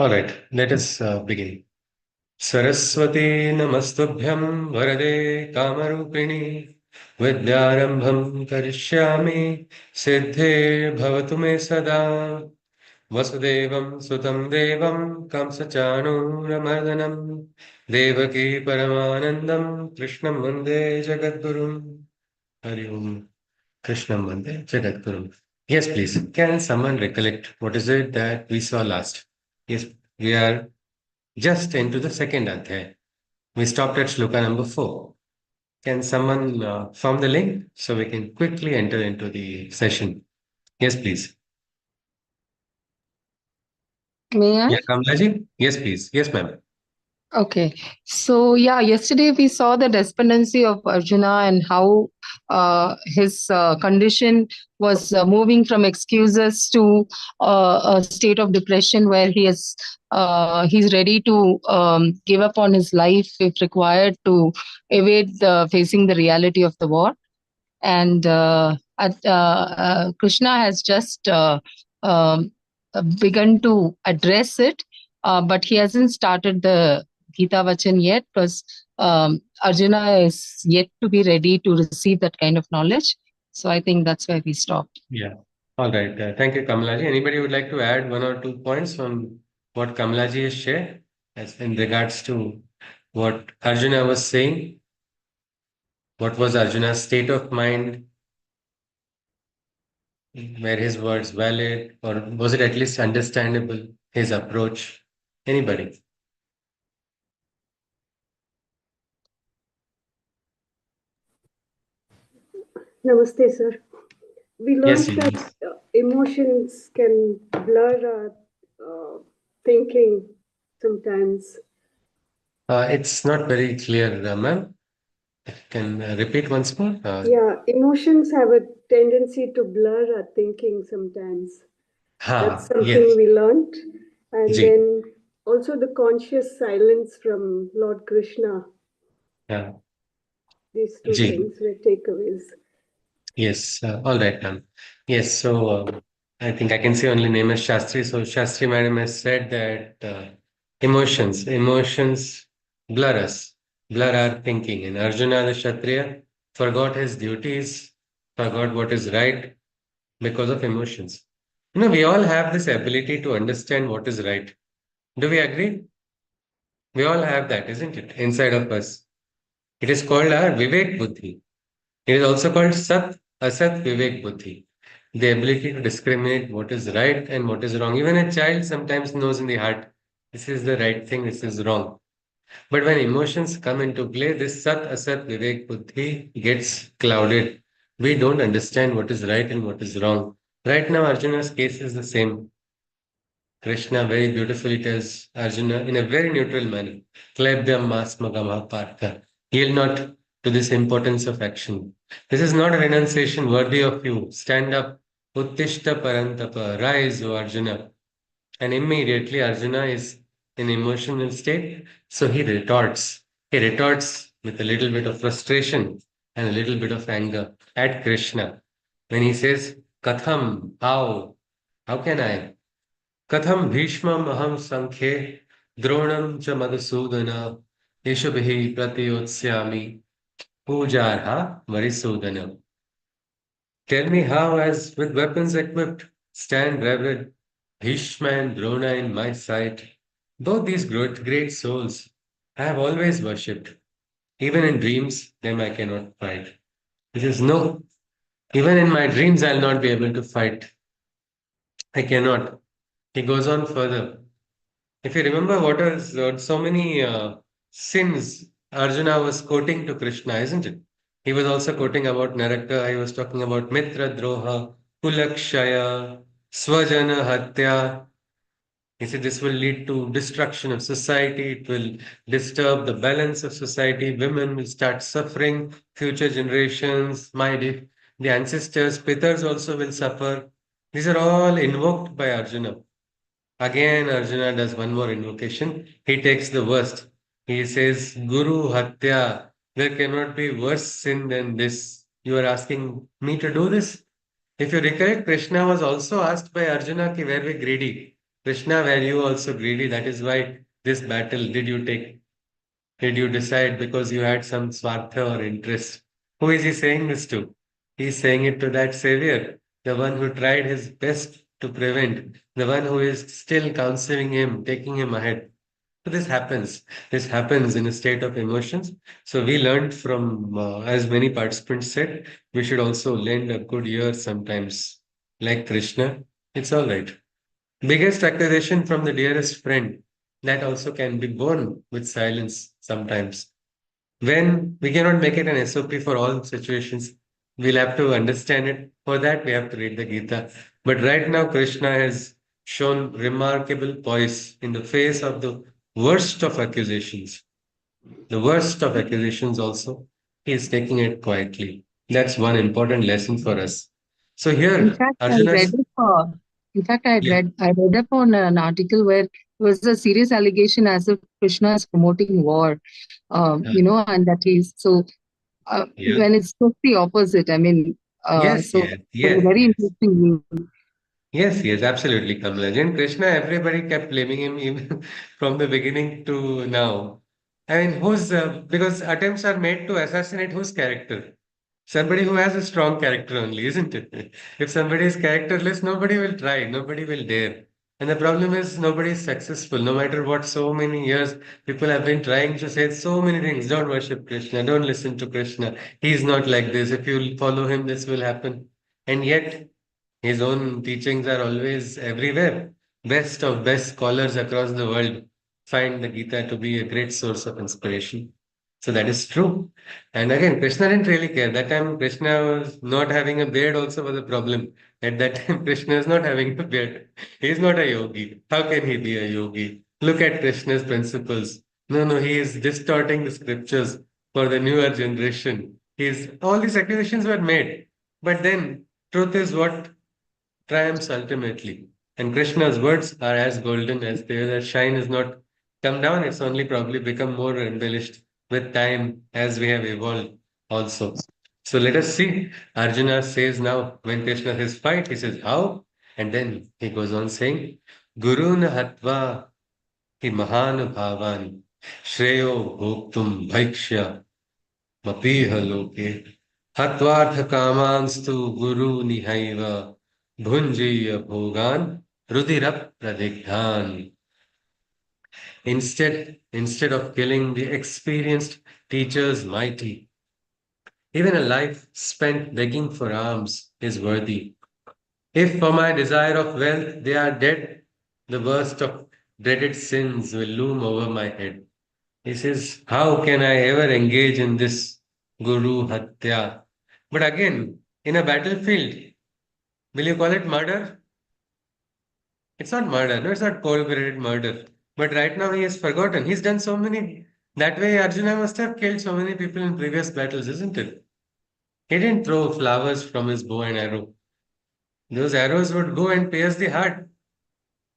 All right, let us begin. Saraswati Namastubhyam Varade Kamarupini Vidyarambham Karishyami Siddhe Bhavatu Me Sada Vasudevam Sutam Devam Kamsachanuramardanam Devaki Paramanandam Krishnam Vande Jagadgurum Hari Om Krishnam Vande Jagadgurum. Yes, please. Can someone recollect what is it that we saw last? Yes, we are just into the second adhyay. We stopped at shloka number 4. Can someone form the link so we can quickly enter into the session? Yes, please. May I? Yeah, Kamlaji? Yes, please. Yes, ma'am. Okay. So, yeah, yesterday we saw the despondency of Arjuna and how his condition was moving from excuses to a state of depression where he's ready to give up on his life if required to evade facing the reality of the war. And Krishna has just um, begun to address it, but he hasn't started the Gita Vachan yet because Arjuna is yet to be ready to receive that kind of knowledge. So I think that's where we stopped. Yeah. All right. Thank you, Kamlaji. Anybody would like to add one or two points on what Kamlaji has shared as in regards to what Arjuna was saying? What was Arjuna's state of mind? Were his words valid or was it at least understandable? His approach? Anybody? Namaste, sir. We Yes, learned that yes. emotions can blur our thinking sometimes. It's not very clear, ma'am. Can repeat once more? Yeah, emotions have a tendency to blur our thinking sometimes. That's something Yes. we learned. And Ji. then also the conscious silence from Lord Krishna. Yeah. These two Ji. things were takeaways. Yes. All right, ma'am. Yes. So I think I can say only name as Shastri. So Shastri madam has said that emotions blur us, blur our thinking. And Arjuna the Kshatriya forgot his duties, forgot what is right because of emotions. We all have this ability to understand what is right. Do we agree? We all have that, isn't it? Inside of us. It is called our Vivek Buddhi. It is also called Sat Asat Vivek Buddhi. The ability to discriminate what is right and what is wrong. Even a child sometimes knows in the heart, this is the right thing, this is wrong. But when emotions come into play, this Sat Asat Vivek Buddhi gets clouded. We don't understand what is right and what is wrong. Right now, Arjuna's case is the same. Krishna very beautifully tells Arjuna in a very neutral manner, Klebhyam masmagama partha. Yield not to this importance of action. This is not a renunciation worthy of you. Stand up, uttishta parantapa, rise, O Arjuna. And immediately Arjuna is in emotional state, so he retorts. He retorts with a little bit of frustration and a little bit of anger at Krishna. When he says, Katham, how can I? कथं भीष्मम् अहं सङ्ख्ये द्रोणं च Madhusudan यशुभिः प्रतियोत्स्यामि पूजार्हा Varisudana. Tell me how, as with weapons equipped, stand reverend Bhishma and Drona in my sight. Both these great souls I have always worshipped. Even in dreams, them I cannot fight. He says, no, even in my dreams I'll not be able to fight. I cannot. He goes on further. If you remember what so many sins Arjuna was quoting to Krishna, isn't it? He was also quoting about Naraka, he was talking about Mitra Droha, Kulakshaya, Swajana Hatya. He said this will lead to destruction of society, it will disturb the balance of society, women will start suffering, future generations, the ancestors, Pitars also will suffer. These are all invoked by Arjuna. Again, Arjuna does one more invocation. He takes the worst. He says, Guru Hatya, there cannot be worse sin than this. You are asking me to do this? If you recollect, Krishna was also asked by Arjuna, ki were we greedy? Krishna, were you also greedy? That is why this battle did you take? Did you decide because you had some swartha or interest? Who is he saying this to? He's saying it to that savior, the one who tried his best to prevent, the one who is still counseling him, taking him ahead. So this happens. This happens in a state of emotions. So we learned from, as many participants said, we should also lend a good ear sometimes. Like Krishna, it's all right. Biggest accusation from the dearest friend, that also can be borne with silence sometimes. When we cannot make it an SOP for all situations, we'll have to understand it. For that, we have to read the Gita. But right now, Krishna has shown remarkable poise in the face of the worst of accusations. The worst of accusations also, he is taking it quietly. That's one important lesson for us. So In here, fact, I read Arjuna's, it. In fact, yeah, I read up on an article where it was a serious allegation as if Krishna is promoting war. uh, And that he's so yeah, when it's just the opposite. I mean, yes, so yes, it's a yes, very yes. interesting. Yes, yes, absolutely, Kamala. And Krishna, everybody kept blaming him even from the beginning to now. I mean, because attempts are made to assassinate whose character? Somebody who has a strong character only, isn't it? If somebody is characterless, nobody will try, nobody will dare. And the problem is nobody is successful, no matter what, so many years people have been trying to say so many things. Don't worship Krishna, don't listen to Krishna. He's not like this. If you follow him, this will happen. And yet his own teachings are always everywhere. Best of best scholars across the world find the Gita to be a great source of inspiration. So that is true. And again, Krishna didn't really care. That time, Krishna was not having a beard, also was a problem. At that time, Krishna is not having a beard. He is not a yogi. How can he be a yogi? Look at Krishna's principles. No, no, he is distorting the scriptures for the newer generation. All these accusations were made. But then, truth is what triumphs ultimately. And Krishna's words are as golden as they are. That shine has not come down, it's only probably become more embellished with time as we have evolved also. So let us see. Arjuna says now, when Krishna says fight, he says, how? And then he goes on saying, Guru na hatva hi mahan bhavan shreyo bhoktum bhaikshya मपीह लोके हत्वार्थ कामांस्तु गुरु निहैव भुञ्जीय भोगान रुधिर प्रदिग्धान. Instead of killing the experienced teachers mighty, even a life spent begging for alms is worthy. If for my desire of wealth they are dead, the worst of dreaded sins will loom over my head. He says, how can I ever engage in this Guru Hatya? But again, in a battlefield, will you call it murder? It's not murder. No, it's not cold-blooded murder. But right now he has forgotten. He's done so many. That way, Arjuna must have killed so many people in previous battles, isn't it? He didn't throw flowers from his bow and arrow. Those arrows would go and pierce the heart.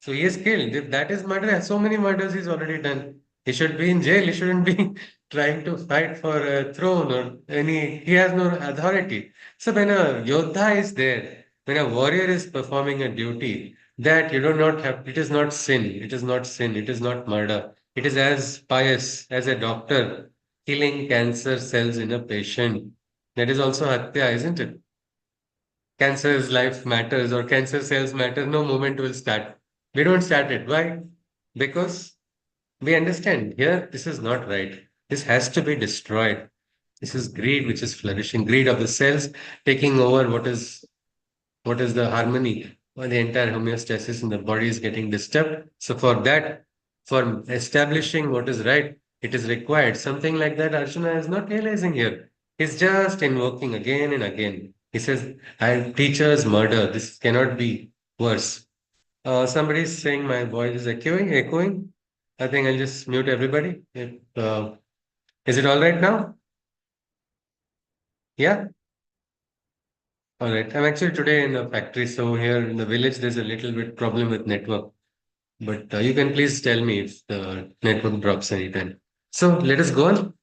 So he is killed. If that is murder, so many murders he's already done. He should be in jail. He shouldn't be trying to fight for a throne or any. He has no authority. So when a yodha is there, when a warrior is performing a duty, that you do not have. It is not sin. It is not sin. It is not murder. It is as pious as a doctor killing cancer cells in a patient. That is also hatya, isn't it? Cancer's life matters or cancer cells matter, no movement will start. We don't start it. Why? Because we understand here this is not right. This has to be destroyed. This is greed which is flourishing, greed of the cells taking over what is the harmony or the entire homeostasis in the body is getting disturbed. So for that, for establishing what is right, it is required. Something like that Arjuna is not realizing here. He's just invoking again and again. He says, I teachers murder. This cannot be worse. Somebody is saying my voice is echoing. I think I'll just mute everybody. Is it all right now? Yeah? All right. I'm actually today in a factory, so here in the village there's a little bit problem with network. But you can please tell me if the network drops anytime. So let us go on.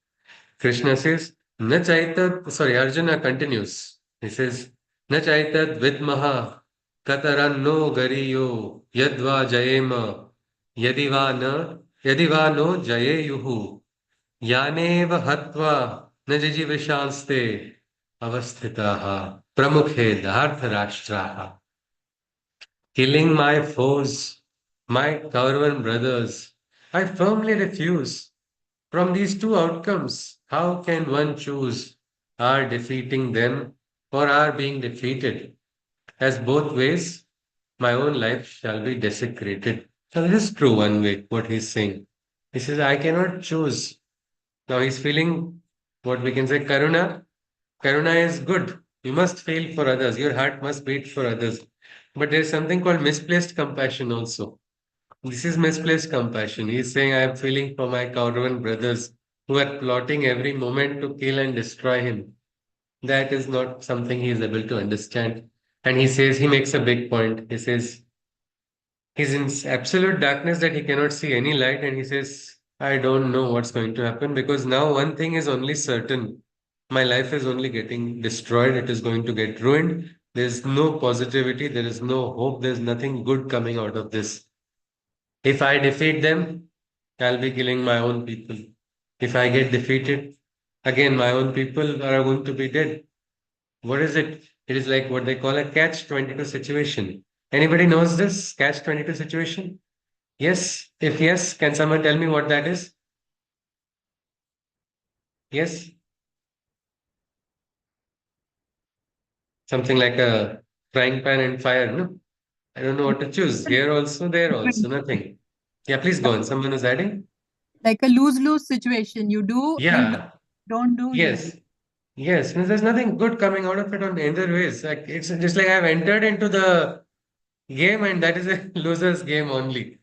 Krishna says, Na chaitad, sorry, Arjuna continues. He says, Na chaitad vidmaha कतरन्नो गरियो यद्वा जयेम यदि वा न यदि वा no जयेयुः यानेव हत्वा न जिजीविषांस्ते अवस्थिताः प्रमुखे धार्तराष्ट्राः killing my foes, my Kauravan brothers. I firmly refuse. From these two outcomes, how can one choose our defeating them or our being defeated? As both ways, my own life shall be desecrated. So this is true one way, what he's saying. He says, I cannot choose. Now he's feeling what we can say karuna. Karuna is good. You must feel for others. Your heart must beat for others. But there's something called misplaced compassion also. This is misplaced compassion. He's saying, I am feeling for my Kauravan brothers who are plotting every moment to kill and destroy him. That is not something he is able to understand. And he says, he makes a big point. He says, he's in absolute darkness that he cannot see any light. And he says, I don't know what's going to happen because now one thing is only certain. My life is only getting destroyed. It is going to get ruined. There's no positivity. There is no hope. There's nothing good coming out of this. If I defeat them, I'll be killing my own people. If I get defeated, again, my own people are going to be dead. What is it? It is like what they call a catch 22 situation. Anybody knows this catch 22 situation? Yes. If yes, can someone tell me what that is? Yes. Something like a frying pan and fire, no? I don't know what to choose. Here also, there also, nothing. Yeah, please go on. Someone is adding? Like a lose-lose situation. You do, you Yeah. don't do, you do. Yes. Yes. Means there's nothing good coming out of it on either ways. Like it's just like I've entered into the game and that is a loser's game only.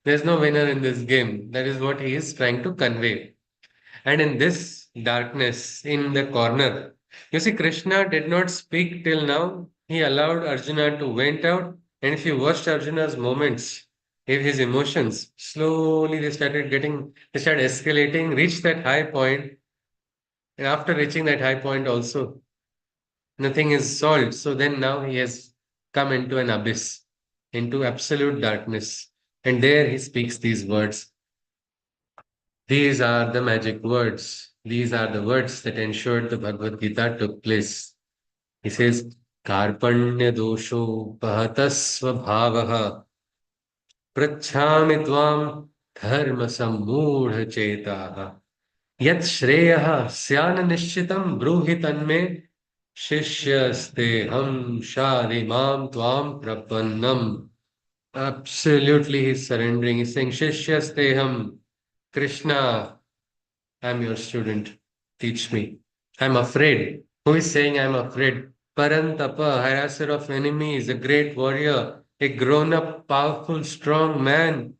There's no winner in this game. That is what he is trying to convey. And in this darkness, in the corner, you see, Krishna did not speak till now. He allowed Arjuna to vent out. And if you watched Arjuna's moments, if his emotions, slowly they started escalating, reached that high point. And after reaching that high point also, nothing is solved. So then now he has come into an abyss, into absolute darkness. And there he speaks these words. These are the magic words. These are the words that ensured the Bhagavad Gita took place. He says, Karpanya dosho pahatasva bhavaha prachhami tvam dharma sammudha chetaha yat shreyaha syana nishchitam bruhi tanme shishyaste ham shadimam tvam prapannam. Absolutely, he's surrendering. He's saying, Shishyaste ham, Krishna. I'm your student. Teach me. I'm afraid. Who is saying I'm afraid? Parantapa, harasser of enemies, a great warrior, a grown up, powerful, strong man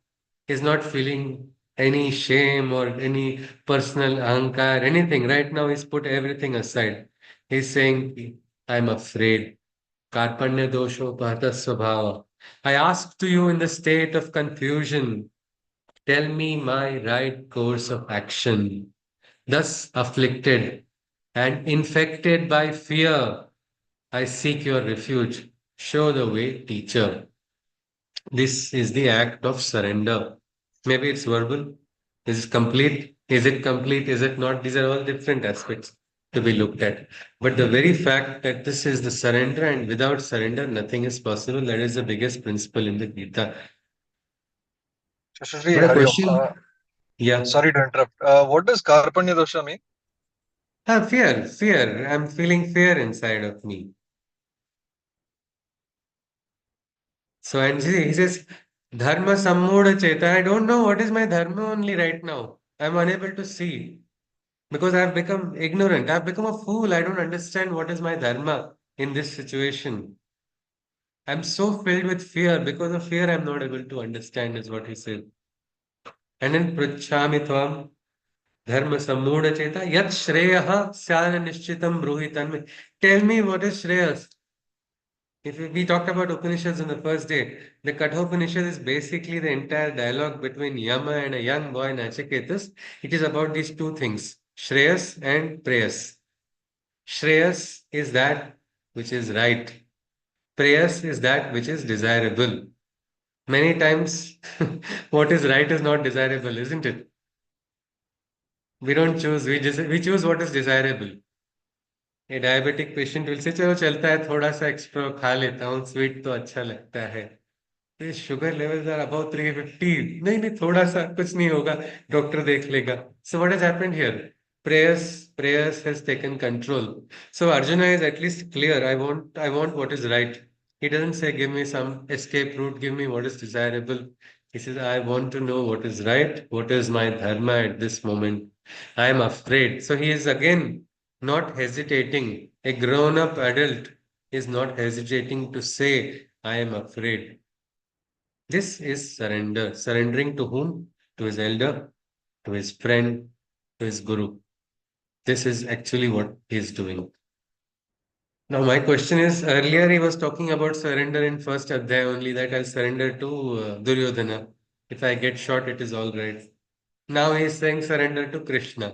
is not feeling any shame or any personal ahankar, anything. Right now, he's put everything aside. He's saying, I'm afraid. Karpanya dosho pahata swabhava. I ask to you in the state of confusion, tell me my right course of action. Thus afflicted and infected by fear, I seek your refuge. Show the way, teacher. This is the act of surrender. Maybe it's verbal. Is it complete? Is it complete? Is it not? These are all different aspects to be looked at. But the very fact that this is the surrender and without surrender, nothing is possible. That is the biggest principle in the Gita. Shashri, But a Hari Om. question, yeah. Sorry to interrupt. What does Karpanya dosha mean? Fear. I'm feeling fear inside of me. So, and he says, Dharma Sammudha Cheta. I don't know what is my dharma only right now. I'm unable to see because I've become ignorant. I've become a fool. I don't understand what is my dharma in this situation. I'm so filled with fear. Because of fear, I'm not able to understand, is what he says. And then Pruchhami Tvam Dharma Sammudha Cheta Yat Shreyaha Syana Nishchitam Bruhitanme. Tell me what is Shreyas. If we talked about Upanishads in the first day, the Kathopanishad is basically the entire dialogue between Yama and a young boy Nachiketas. It is about these two things, Shreyas and Preyas. Shreyas is that which is right. Prayas is that which is desirable. Many times, what is right is not desirable, isn't it? We don't choose, we choose what is desirable. A diabetic patient will say, चलो चलता है थोड़ा सा extra खा लेता हूँ sweet तो अच्छा लगता है तो शुगर लेवल्स आर अबाउट 350 नहीं नहीं थोड़ा सा कुछ नहीं होगा डॉक्टर देख लेगा so what has happened here prayers has taken control so Arjuna is at least clear I want what is right he doesn't say give me some escape route give me what is desirable he says I want to know what is right what is my dharma at this moment I am afraid so he is again not hesitating a grown up adult is not hesitating to say I am afraid this is surrender. Surrendering to whom? To his elder, to his friend, to his guru. This is actually what he is doing. Now, my question is earlier he was talking about surrender in first adhyay only that I'll surrender to Duryodhana. If I get shot, it is all right. Now he is saying surrender to Krishna.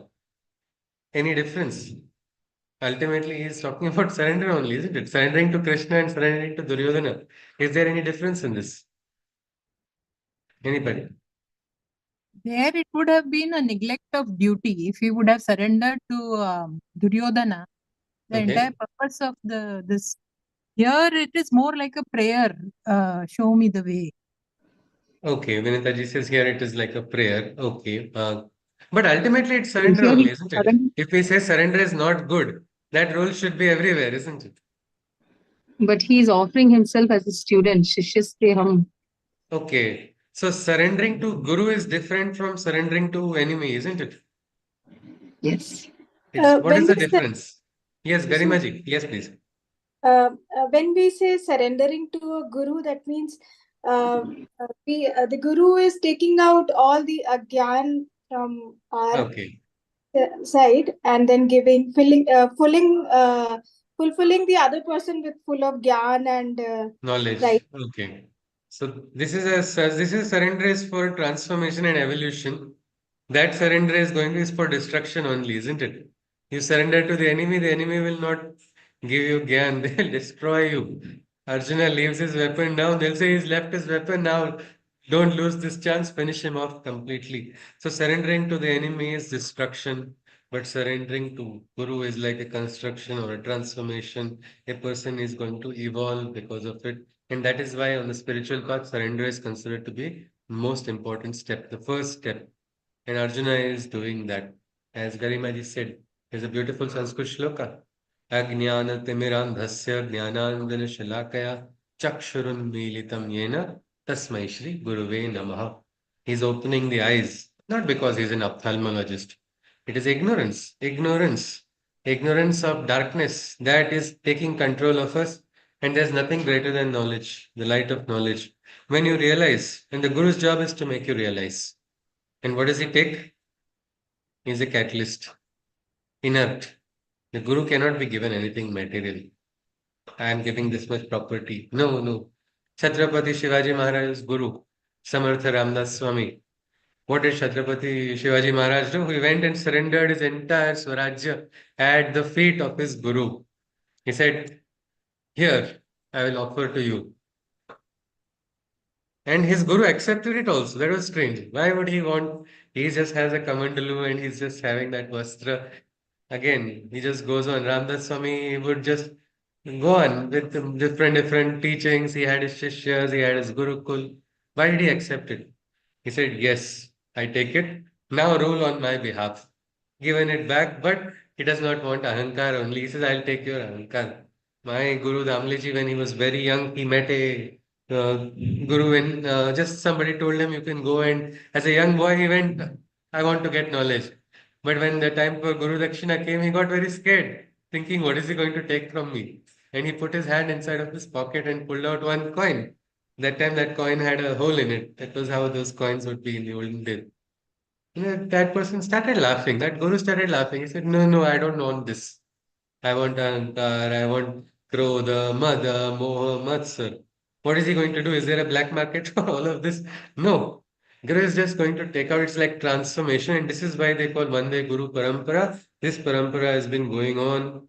Any difference? Ultimately, he is talking about surrender only, isn't it? Surrendering to Krishna and surrendering to Duryodhana. Is there any difference in this? Anybody? There it would have been a neglect of duty. If he would have surrendered to Duryodhana, the entire Okay. purpose of this here it is more like a prayer. Show me the way. Okay, Vinitaji says here it is like a prayer. Okay. But ultimately it's And surrender here only, he isn't it? surrender, If we say surrender is not good, that rule should be everywhere, isn't it? but he is offering himself as a student. Shishya hum. Okay. So surrendering to Guru is different from surrendering to enemy, isn't it? Yes. It's what is When the we say, difference? Yes, so, Garimaji. Yes, please. when we say surrendering to a guru, that means the guru is taking out all the agyan from our Okay. side and then fulfilling the other person with full of gyan and right. Knowledge. Okay. So this is surrender is for transformation and evolution. That surrender is going to is for destruction only, isn't it? You surrender to the enemy will not give you gyan, they'll destroy you. Arjuna leaves his weapon now, they'll say he's left his weapon now. Don't lose this chance, finish him off completely. So surrendering to the enemy is destruction, but surrendering to Guru is like a construction or a transformation. A person is going to evolve because of it. And that is why on the spiritual path, surrender is considered to be most important step, the first step. And Arjuna is doing that. As Garimaji said, there's a beautiful Sanskrit shloka. Ajnana timirandhasya jnanandana shalakaya chakshurun militam yena tasmai shri guruve namaha. He's opening the eyes, not because he's an ophthalmologist. It is ignorance of darkness that is taking control of us. And there's nothing greater than knowledge, the light of knowledge. When you realize, and the Guru's job is to make you realize. And what does he take? He's a catalyst, inert. The Guru cannot be given anything material. I am giving this much property. No, no. Chhatrapati Shivaji Maharaj is Guru. Samartha Ramdas Swami. What did Chhatrapati Shivaji Maharaj do? He went and surrendered his entire Swarajya at the feet of his Guru. He said, here, I will offer to you. And his guru accepted it also. That was strange. Why would he want? He just has a kamandalu and he's just having that vastra. Again, he just goes on. Ramdas Swami would just go on with different teachings. He had his shishyas, he had his gurukul. Why did he accept it? He said, yes, I take it. Now rule on my behalf. Given it back, but he does not want ahankar only. He says, I'll take your ahankar. My Guru Damliji, when he was very young, he met a guru and just somebody told him you can go and as a young boy he went, I want to get knowledge. But when the time for Guru Dakshina came, he got very scared, thinking, what is he going to take from me? And he put his hand inside of his pocket and pulled out one coin. That time that coin had a hole in it. That was how those coins would be in the olden days. That person started laughing. That guru started laughing. He said, no, no, I don't want this. I want Ankar, I want Krodha, Mada, Moha, Matsar. What is he going to do? Is there a black market for all of this? No. Guru is just going to take out, it's like transformation, and this is why they call Vande Guru Parampara. This parampara has been going on,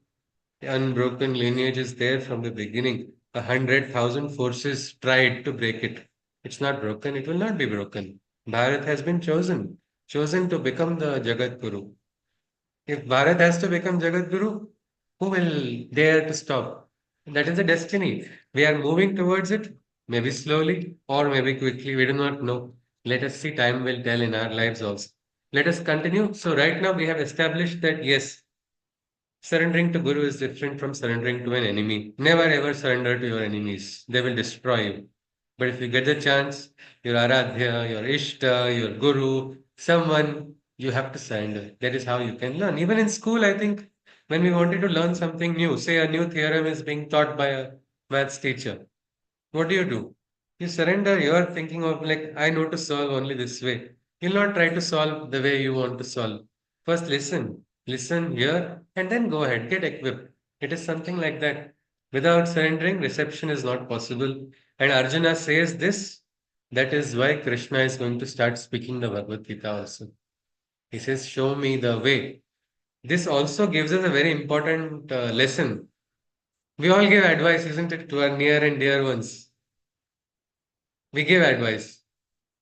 unbroken lineage is there from the beginning. 100,000 forces tried to break it. It's not broken, it will not be broken. Bharat has been chosen to become the Jagat Guru. If Bharat has to become Jagat Guru, who will dare to stop? That is the destiny. We are moving towards it, maybe slowly or maybe quickly. We do not know. Let us see, time will tell in our lives also. Let us continue. So, right now, we have established that yes, surrendering to Guru is different from surrendering to an enemy. Never ever surrender to your enemies, they will destroy you. But if you get the chance, your Aradhya, your Ishta, your Guru, someone, you have to surrender. That is how you can learn. Even in school, I think when we wanted to learn something new, say a new theorem is being taught by a maths teacher, what do? You surrender. You are thinking of like, I know to solve only this way. You'll not try to solve the way you want to solve. First, listen, hear, and then go ahead, get equipped. It is something like that. Without surrendering, reception is not possible. And Arjuna says this. That is why Krishna is going to start speaking the Bhagavad Gita also. He says, show me the way. This also gives us a very important lesson. We all give advice, isn't it, to our near and dear ones. We give advice.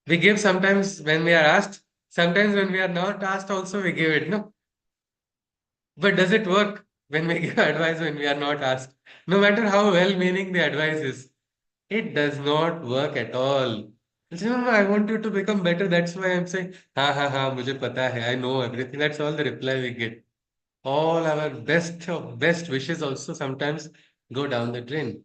We give sometimes when we are asked, sometimes when we are not asked, also we give it, no? But does it work when we give advice when we are not asked? No matter how well meaning the advice is, it does not work at all. It's, no, I want you to become better. That's why I'm saying, ha, mujhe pata hai, I know everything. That's all the reply we get. All our best of best wishes also sometimes go down the drain.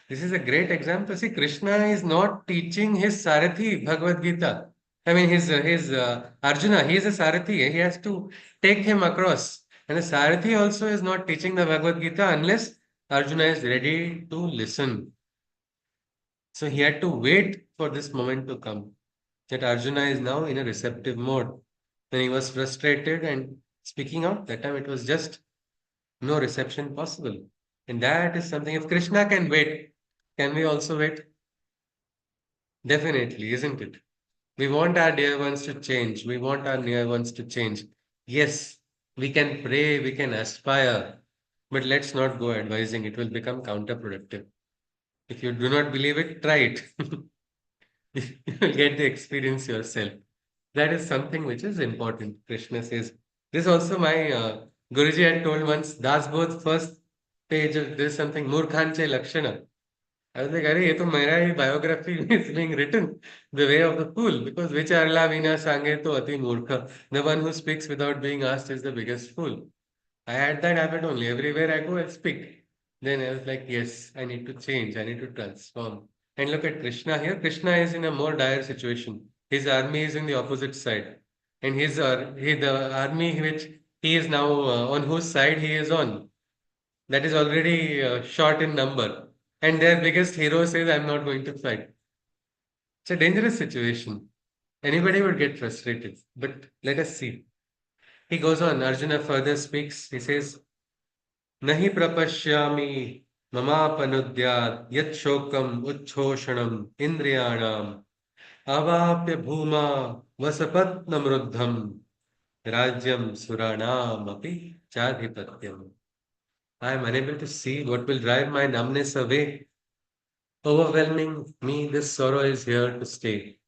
This is a great example. See, Krishna is not teaching his Sarathi Bhagavad Gita. I mean, his Arjuna. He is a Sarathi. He has to take him across. And the Sarathi also is not teaching the Bhagavad Gita unless Arjuna is ready to listen. So he had to wait for this moment to come. That Arjuna is now in a receptive mode. When he was frustrated and speaking out, that time it was just no reception possible. And that is something, if Krishna can wait, can we also wait? Definitely, isn't it? We want our dear ones to change. We want our near ones to change. Yes, we can pray, we can aspire, but let's not go advising. It will become counterproductive. If you do not believe it, try it. You will get the experience yourself. That is something which is important. Krishna says. This also my Guruji had told once, Das Bodh first page, there's something, Murkhanche Lakshana. I was like, Arey, ye to mera hi biography is being written, the way of the fool, because Vicharla Vina Sange to Ati Murkha. The one who speaks without being asked is the biggest fool. I had that habit only. Everywhere I go, I speak. Then I was like, yes, I need to change, I need to transform. And look at Krishna here. Krishna is in a more dire situation. His army is in the opposite side. And the army which he is now on whose side he is on, that is already short in number. And their biggest hero says, I'm not going to fight. It's a dangerous situation. Anybody would get frustrated. But let us see. He goes on. Arjuna further speaks. He says, Nahi prapashyami mamapanudhyat yat shokam uchchoshanam indriyanam avapya bhuma vasapat namruddham rajyam suranam api chadhipatyam. I am unable to see what will drive my numbness away. Overwhelming me, this sorrow is here to stay.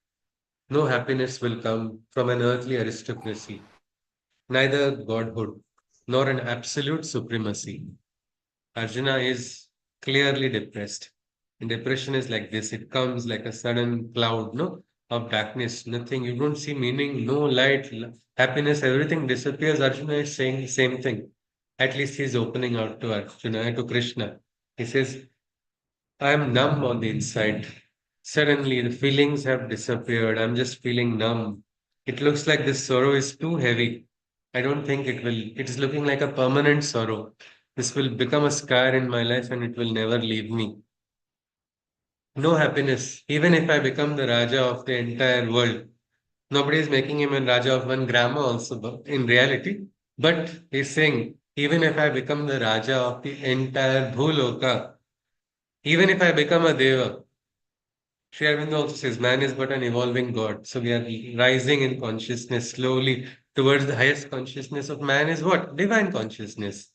No happiness will come from an earthly aristocracy, neither godhood nor an absolute supremacy. Arjuna is clearly depressed. And depression is like this, it comes like a sudden cloud, no, of darkness, nothing, you don't see meaning, no light, happiness, everything disappears. Arjuna is saying the same thing. At least he's opening out to Arjuna, to Krishna. He says, I am numb on the inside. Suddenly, the feelings have disappeared. I'm just feeling numb. It looks like this sorrow is too heavy. I don't think it will. It is looking like a permanent sorrow. This will become a scar in my life and it will never leave me. No happiness. Even if I become the Raja of the entire world, nobody is making him a Raja of one grama also in reality. But he's saying, even if I become the Raja of the entire Bhuloka, even if I become a Deva, Sri Aurobindo also says man is but an evolving God. So we are rising in consciousness slowly towards the highest consciousness of man is what? Divine consciousness.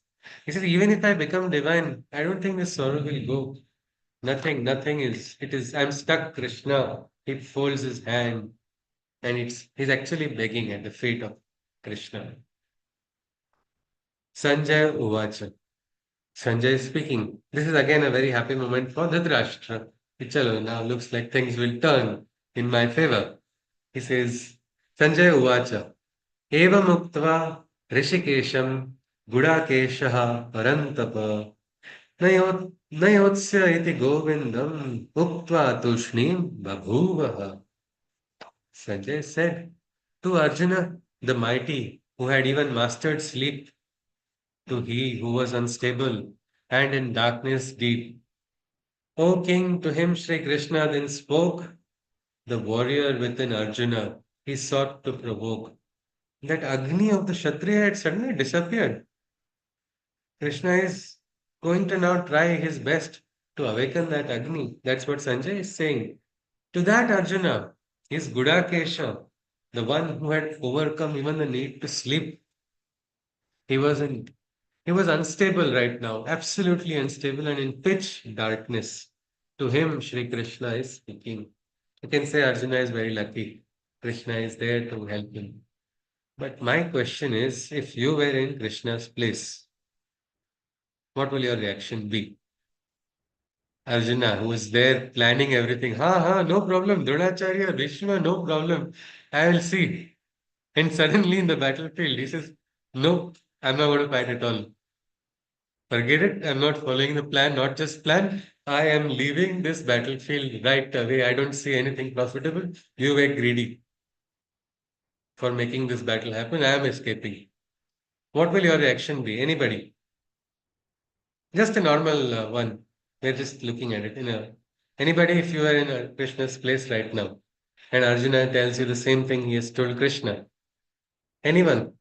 He says, even if I become divine, I don't think this sorrow will go. Nothing is, I'm stuck, Krishna. He folds his hand and he's actually begging at the feet of Krishna. Sanjay Uvacha. Sanjay is speaking. This is again a very happy moment for Dhritarashtra. Chalo, now looks like things will turn in my favor. He says, Sanjay Uvacha. Eva muktva Rishikesham Gudakeshaha Parantapa Nayotsya iti Govindam Uktva Tushnim Babhuvaha. Sanjay said to Arjuna, the mighty, who had even mastered sleep, to he who was unstable and in darkness deep. O king, to him Sri Krishna then spoke, the warrior within Arjuna he sought to provoke. That Agni of the Kshatriya had suddenly disappeared. Krishna is going to now try his best to awaken that Agni. That's what Sanjay is saying. To that Arjuna is Gudakesha, the one who had overcome even the need to sleep. He wasn't He was unstable right now, absolutely unstable and in pitch darkness. To him, Sri Krishna is speaking. You can say Arjuna is very lucky. Krishna is there to help him. But my question is, if you were in Krishna's place, what will your reaction be? Arjuna, who is there planning everything, no problem, Dronacharya, Bhishma, no problem, I will see. And suddenly in the battlefield, he says, no, I'm not going to fight at all. Forget it. I'm not following the plan, not just plan. I am leaving this battlefield right away. I don't see anything profitable. You were greedy for making this battle happen. I am escaping. What will your reaction be? Anybody? Just a normal one. We're just looking at it. Anybody, if you are in a Krishna's place right now, and Arjuna tells you the same thing he has told Krishna. Anyone?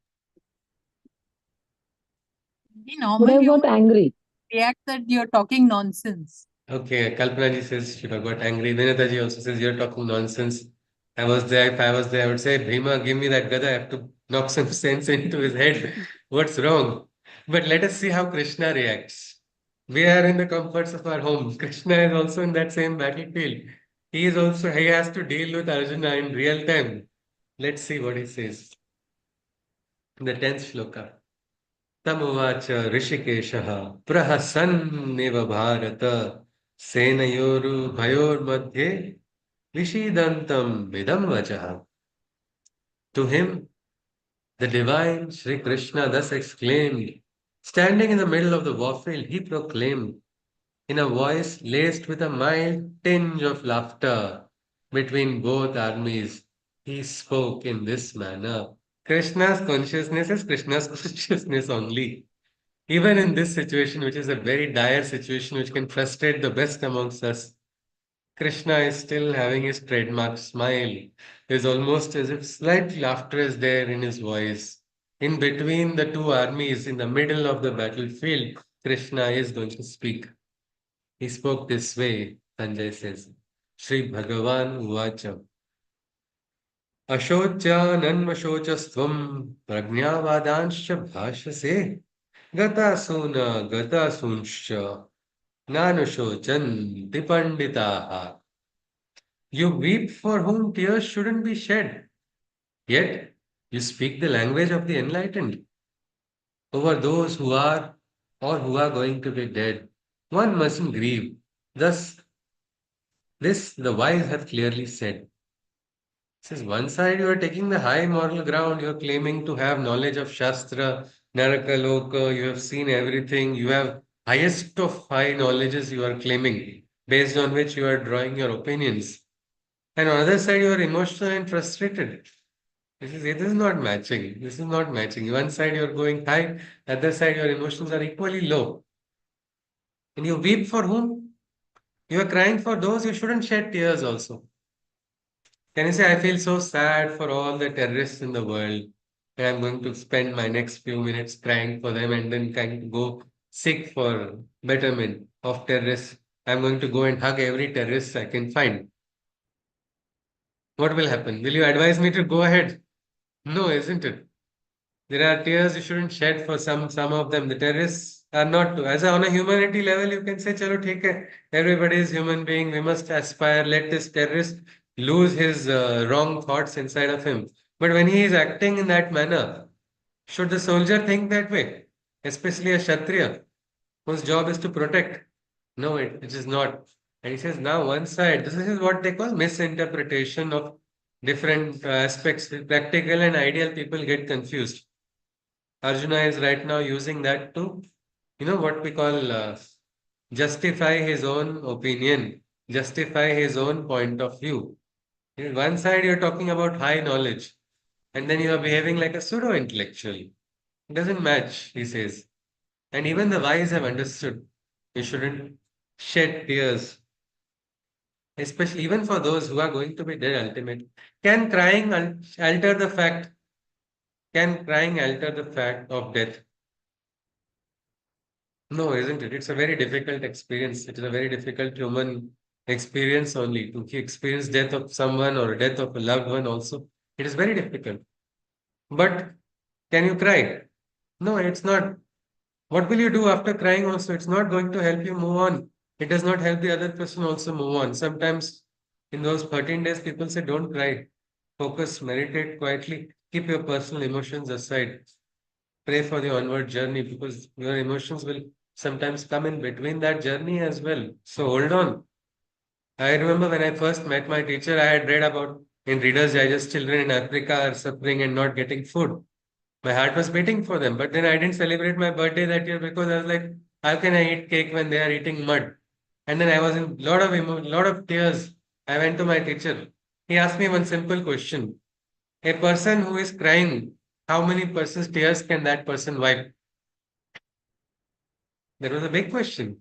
He Would have normally got would angry. react that you're talking nonsense. Okay, Kalpana ji says she got angry. Vinata ji also says you're talking nonsense. I was there. If I was there, I would say, Bhima, give me that gada. I have to knock some sense into his head. What's wrong? But let us see how Krishna reacts. We are in the comforts of our homes. Krishna is also in that same battlefield. He has to deal with Arjuna in real time. Let's see what he says. In the 10th shloka. तमुवाच ऋषिकेशः प्रहसन्निव भारत सेनयोरुभयोर्मध्ये विषीदन्तं विदं वचः. To him, the divine Sri Krishna thus exclaimed, standing in the middle of the warfield, he proclaimed, in a voice laced with a mild tinge of laughter, between both armies, he spoke in this manner. Krishna's consciousness is Krishna's consciousness only. Even in this situation, which is a very dire situation, which can frustrate the best amongst us, Krishna is still having his trademark smile. It's almost as if slight laughter is there in his voice. In between the two armies, in the middle of the battlefield, Krishna is going to speak. He spoke this way, Sanjay says, Sri Bhagavan Uvacha. Ashocyananmashocastvam prajnavadanshya bhashase gatasuncha nanushocan dipanditaha. You weep for whom tears shouldn't be shed, yet you speak the language of the enlightened. Over those who are or who are going to be dead, one mustn't grieve. Thus, this the wise have clearly said. Says one side you are taking the high moral ground, you are claiming to have knowledge of Shastra, Naraka Loka, you have seen everything, you have highest of high knowledges you are claiming, based on which you are drawing your opinions. And on the other side, you are emotional and frustrated. It is not matching. This is not matching. One side you are going high, other side your emotions are equally low. And you weep for whom? You are crying for those you shouldn't shed tears also. Can you say, I feel so sad for all the terrorists in the world, and I'm going to spend my next few minutes crying for them and then kind of go seek for betterment of terrorists. I'm going to go and hug every terrorist I can find. What will happen? Will you advise me to go ahead? No, isn't it? There are tears you shouldn't shed for some of them. The terrorists, are not to. On a humanity level, you can say, chalo, theek hai, everybody is human being, we must aspire, let this terrorist lose his wrong thoughts inside of him. But when he is acting in that manner, should the soldier think that way? Especially a Kshatriya, whose job is to protect. No, it is not. And he says, now one side, this is what they call misinterpretation of different aspects. Practical and ideal people get confused. Arjuna is right now using that to, what we call justify his own opinion, justify his own point of view. In one side, you're talking about high knowledge, and then you are behaving like a pseudo intellectual. It doesn't match, he says. And even the wise have understood you shouldn't shed tears, especially even for those who are going to be dead ultimately. Can crying alter the fact? Can crying alter the fact of death? No, isn't it? It's a very difficult experience. It is a very difficult human experience only to experience death of someone or death of a loved one also. It is very difficult. But can you cry? No, it's not. What will you do after crying also? It's not going to help you move on. It does not help the other person also move on. Sometimes in those 13 days, people say, don't cry. Focus, meditate quietly. Keep your personal emotions aside. Pray for the onward journey because your emotions will sometimes come in between that journey as well. So hold on. I remember when I first met my teacher, I had read about in Reader's Digest children in Africa are suffering and not getting food. My heart was beating for them, but then I didn't celebrate my birthday that year because I was like, how can I eat cake when they are eating mud? And then I was in lot of tears. I went to my teacher. He asked me one simple question. A person who is crying, how many person's tears can that person wipe? That was a big question.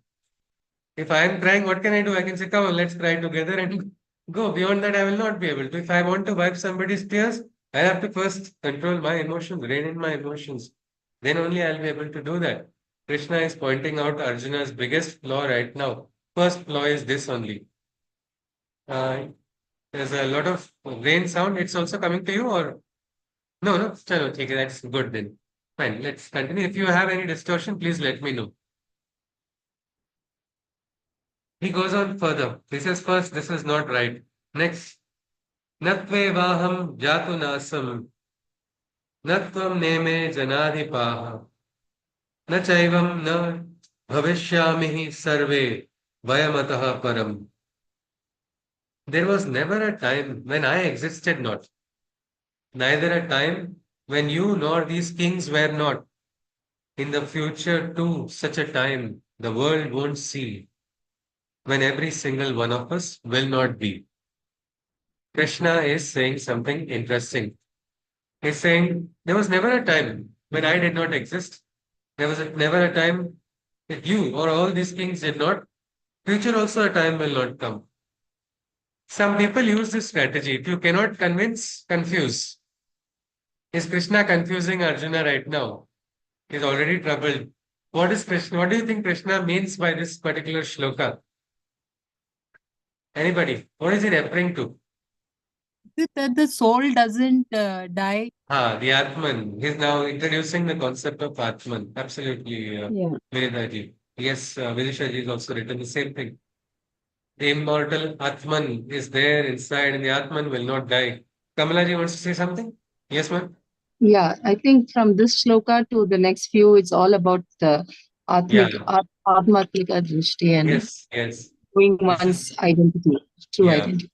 If I am crying, what can I do? I can say, come on, let's cry together and go. Beyond that, I will not be able to. If I want to wipe somebody's tears, I have to first control my emotions, rein in my emotions. Then only I'll be able to do that. Krishna is pointing out Arjuna's biggest flaw right now. First flaw is this only. Uh, there's a lot of rain sound. It's also coming to you, or no? No, chalo, okay, that's good then. Fine, let's continue. If you have any distortion, please let me know. He goes on further. He says, first, this is not right. Next, Natvevaham jatunasam, natvam neme janadhipaha, na chaivam na bhavishyamihi sarve vayamataha param. There was never a time when I existed not, neither a time when you nor these kings were not. In the future, too, such a time the world won't see, when every single one of us will not be. Krishna is saying something interesting. He's saying there was never a time when I did not exist. There was never a time that you or all these kings did not. Future also a time will not come. Some people use this strategy. If you cannot convince, confuse. Is Krishna confusing Arjuna right now? He's already troubled. What is Krishna? What do you think Krishna means by this particular shloka? Anybody? What is he referring to? Is it that the soul doesn't die? The Atman. He's now introducing the concept of Atman. Absolutely, Yeah. Vedaji. Yes, Vidisha ji has also written the same thing. The immortal Atman is there inside, and the Atman will not die. Kamala ji wants to say something? Yes, ma'am. Yeah, I think from this shloka to the next few, it's all about the Yeah. Atmatmika Drishti and Yes. knowing This one's is, identity, true yeah, identity.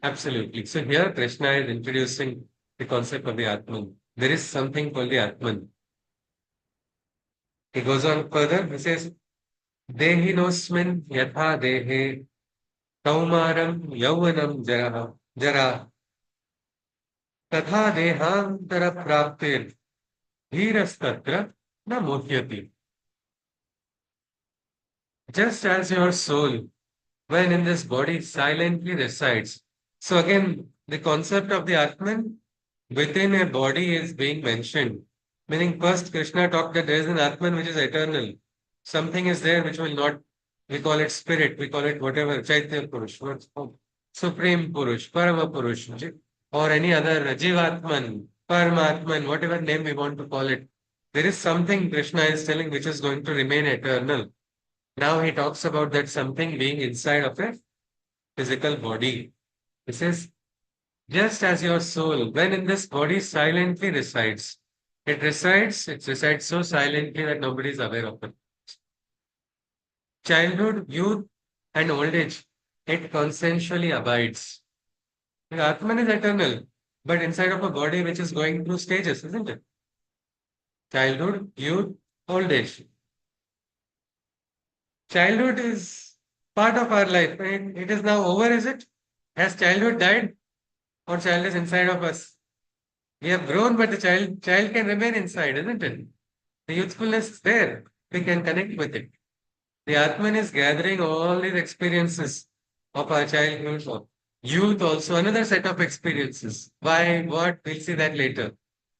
absolutely. So here Krishna is introducing the concept of the Atman. There is something called the Atman. He goes on further. He says, Dehinosmin yatha dehe kaumaram yauvanam jara तथा देहांतर प्राप्तिर धीरस्तत्र न मुह्यति. Just as your soul, when in this body, silently resides. So again, the concept of the Atman within a body is being mentioned. Meaning first Krishna talked that there is an Atman which is eternal. Something is there which will not, we call it spirit, we call it whatever, Chaitya Purush, Supreme Purush, Parama Purush, or any other Jivatman, Paramatman, whatever name we want to call it. There is something Krishna is telling which is going to remain eternal. Now he talks about that something being inside of a physical body. He says, just as your soul, when in this body silently resides, it resides so silently that nobody is aware of it. Childhood, youth, and old age, it consensually abides. The Atman is eternal, but inside of a body which is going through stages, isn't it? Childhood, youth, old age. Childhood is part of our life. It is now over, is it? Has childhood died? Or child is inside of us? We have grown, but the child can remain inside, isn't it? The youthfulness is there. We can connect with it. The Atman is gathering all these experiences of our childhood, of youth also, another set of experiences. Why, what, we'll see that later.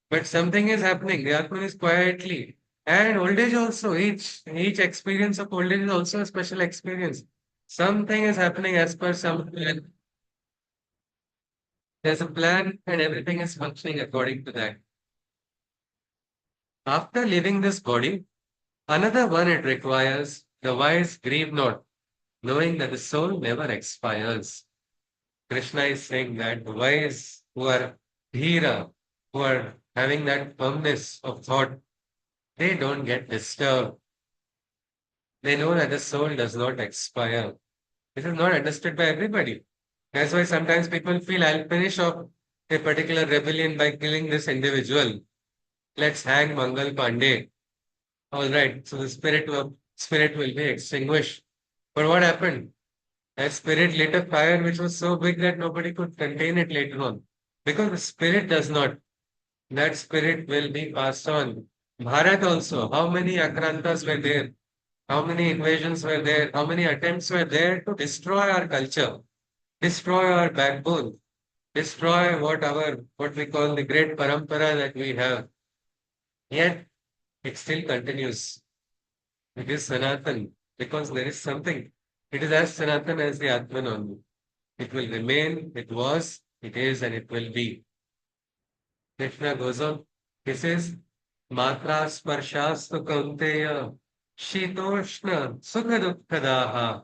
But something is happening. The Atman is quietly. And old age also, each experience of old age is also a special experience. Something is happening as per some plan. There's a plan and everything is functioning according to that. After leaving this body, another one it requires, the wise grieve not, knowing that the soul never expires. Krishna is saying that the wise who are dhira, who are having that firmness of thought, they don't get disturbed. They know that the soul does not expire. This is not understood by everybody. That's why sometimes people feel I'll finish off a particular rebellion by killing this individual. Let's hang Mangal Pandey. All right, so the spirit will be extinguished. But what happened? That spirit lit a fire which was so big that nobody could contain it later on. Because the spirit does not. That spirit will be passed on. Bharat also, how many Akrantas were there? How many invasions were there? How many attempts were there to destroy our culture, destroy our backbone, destroy what we call the great parampara that we have. Yet it still continues. It is Sanatan because there is something. It is as Sanatan as the Atman only. It will remain, it was, it is, and it will be. Krishna goes on. He says, Matra sparshastu kaunteya shitoshna sukha dukkhadaha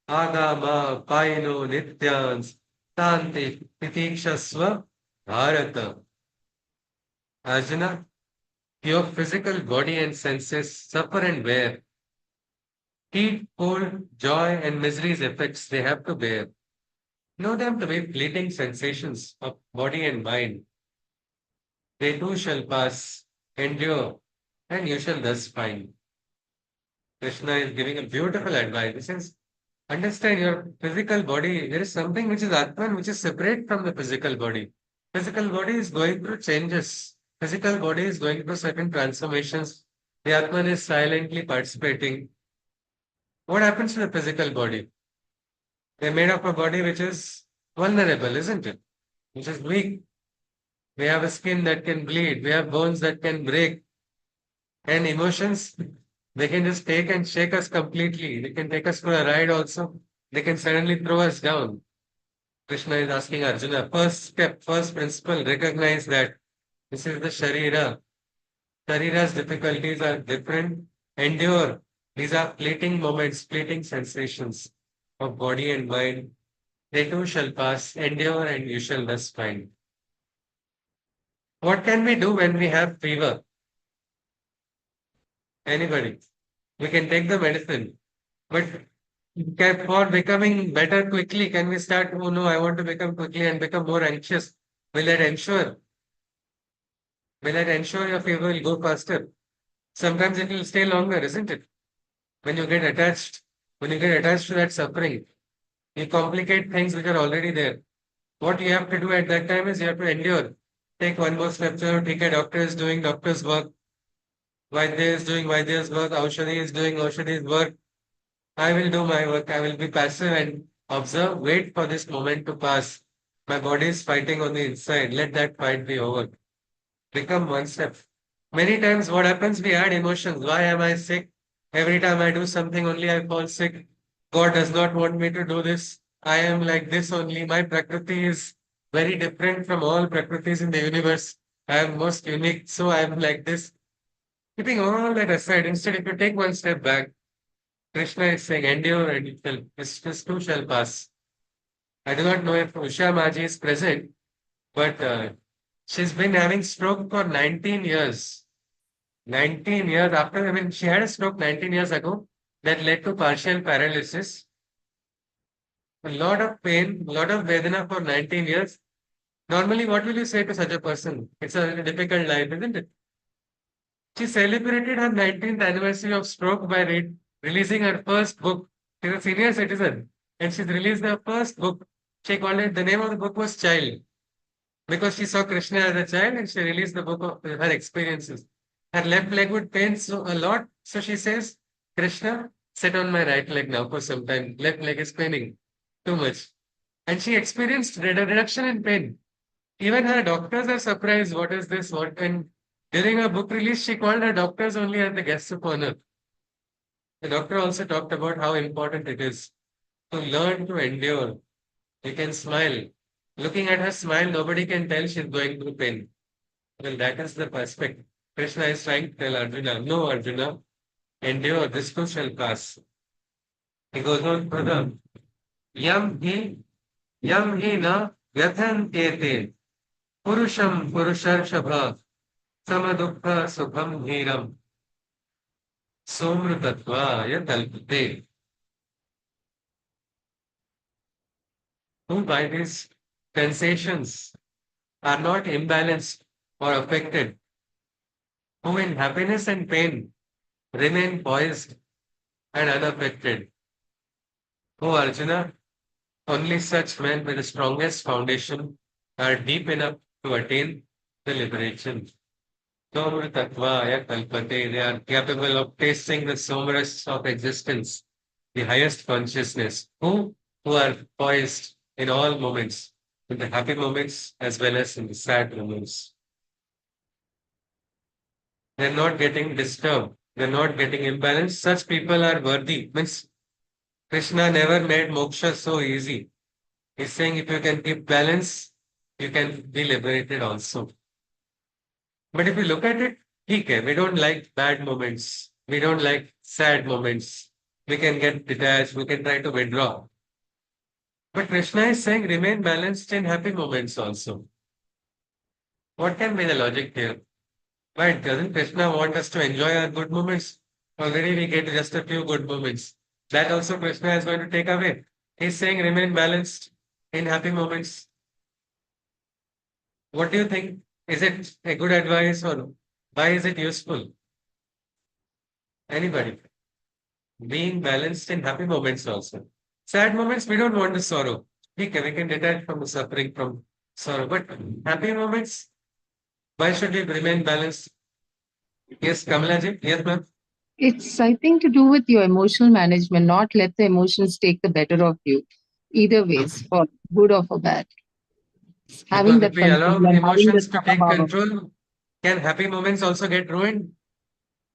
agama paino nityans tanti titikshasva bharata. Arjuna, your physical body and senses suffer and wear. Heat, cold, joy, and misery's effects they have to bear. Know them to be fleeting sensations of body and mind. They too shall pass, endure, and you shall thus find. Krishna is giving a beautiful advice. He says, understand your physical body. There is something which is Atman, which is separate from the physical body. Physical body is going through changes. Physical body is going through certain transformations. The Atman is silently participating. What happens to the physical body? They're made of a body which is vulnerable, isn't it? Which is weak. We have a skin that can bleed. We have bones that can break. And emotions, they can just take and shake us completely. They can take us for a ride also. They can suddenly throw us down. Krishna is asking Arjuna, first step, first principle, recognize that this is the Sharira. Sharira's difficulties are different. Endure. These are fleeting moments, fleeting sensations of body and mind. They too shall pass. Endure and you shall thus find. What can we do when we have fever? Anybody? We can take the medicine. But for becoming better quickly, can we start, oh no, I want to become quickly and become more anxious? Will that ensure? Will that ensure your fever will go faster? Sometimes it will stay longer, isn't it? When you get attached, when you get attached to that suffering, you complicate things which are already there. What you have to do at that time is you have to endure. Take one more step forward, take a doctor is doing doctor's work, Vaidya is doing Vaidya's work, Aushadhi is doing Aushadhi's work. I will do my work. I will be passive and observe, wait for this moment to pass. My body is fighting on the inside. Let that fight be over. Become one step. Many times what happens, we add emotions. Why am I sick? Every time I do something, only I fall sick. God does not want me to do this. I am like this only. My Prakriti is very different from all Prakritis in the universe. I am most unique, so I am like this. Keeping all that aside, instead, if you take one step back, Krishna is saying, endure and it shall, this too shall pass. I do not know if Usha Maji is present, but she's been having stroke for 19 years. 19 years after, I mean, she had a stroke 19 years ago that led to partial paralysis. A lot of pain, a lot of Vedana for 19 years. Normally, what will you say to such a person? It's a difficult life, isn't it? She celebrated her 19th anniversary of stroke by releasing her first book. She's a senior citizen and she's released her first book. She called it, the name of the book was Child, because she saw Krishna as a child and she released the book of her experiences. Her left leg would pain so a lot, so she says, Krishna, sit on my right leg now for some time. Left leg is paining too much. And she experienced reduction in pain. Even her doctors are surprised. What is this? What? And during her book release, she called her doctors only as the guests of honor. The doctor also talked about how important it is to learn to endure. You can smile. Looking at her smile, nobody can tell she's going through pain. Well, that is the perspective. Krishna is trying to tell Arjuna, no, Arjuna, endure, this too shall pass. He goes on further. Yam hi, yam hi na vyathan ete, purusham purusharshabha, samadukha sukham dhiram, somrutatva talpate. Who by these sensations are not imbalanced or affected, who in happiness and pain remain poised and unaffected. O Arjuna, only such men with the strongest foundation are deep enough to attain the liberation. Somrtatvaya kalpate, they are capable of tasting the somaras of existence, the highest consciousness, who are poised in all moments, in the happy moments as well as in the sad moments. They're not getting disturbed, they're not getting imbalanced. Such people are worthy. Means Krishna never made moksha so easy. He's saying if you can keep balance, you can be liberated also. But if you look at it, okay, we don't like bad moments. We don't like sad moments. We can get detached. We can try to withdraw. But Krishna is saying remain balanced in happy moments also. What can be the logic here? Why doesn't Krishna want us to enjoy our good moments? Already we get just a few good moments. That also Krishna is going to take away. He's saying remain balanced in happy moments. What do you think? Is it a good advice or why is it useful? Anybody? Being balanced in happy moments also. Sad moments, we don't want the sorrow. We can detach from the suffering, from sorrow. But happy moments, why should we remain balanced? Yes, Kamala ji? Yes, ma'am? It's, I think, to do with your emotional management, not let the emotions take the better of you, either ways, for good or for bad. Having Because if that we allow control and having the emotions to take samabhava. control, can happy moments also get ruined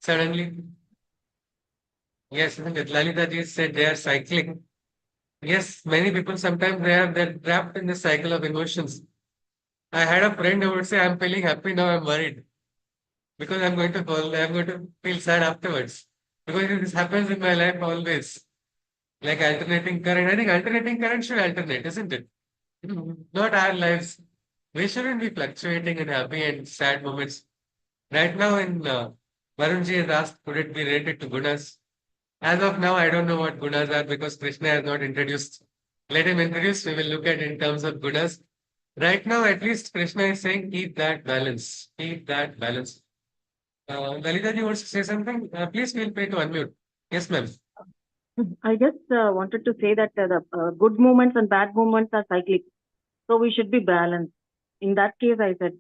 suddenly? Yes, Lalita ji said they are cycling. Yes, many people sometimes they're trapped in the cycle of emotions. I had a friend who would say, I'm feeling happy now, I'm worried. Because I'm going to feel sad afterwards. Because this happens in my life always. Like alternating current. I think alternating current should alternate, isn't it? Not our lives. We shouldn't be fluctuating in happy and sad moments. Right now, in Varunji has asked, could it be related to gunas? As of now, I don't know what gunas are because Krishna has not introduced. Let him introduce. We will look at in terms of gunas. Right now, at least Krishna is saying, keep that balance. Keep that balance. Lalita ji wants to say something. Please feel free to unmute. Yes, ma'am. I just wanted to say that the good moments and bad moments are cyclic. So we should be balanced. In that case, I said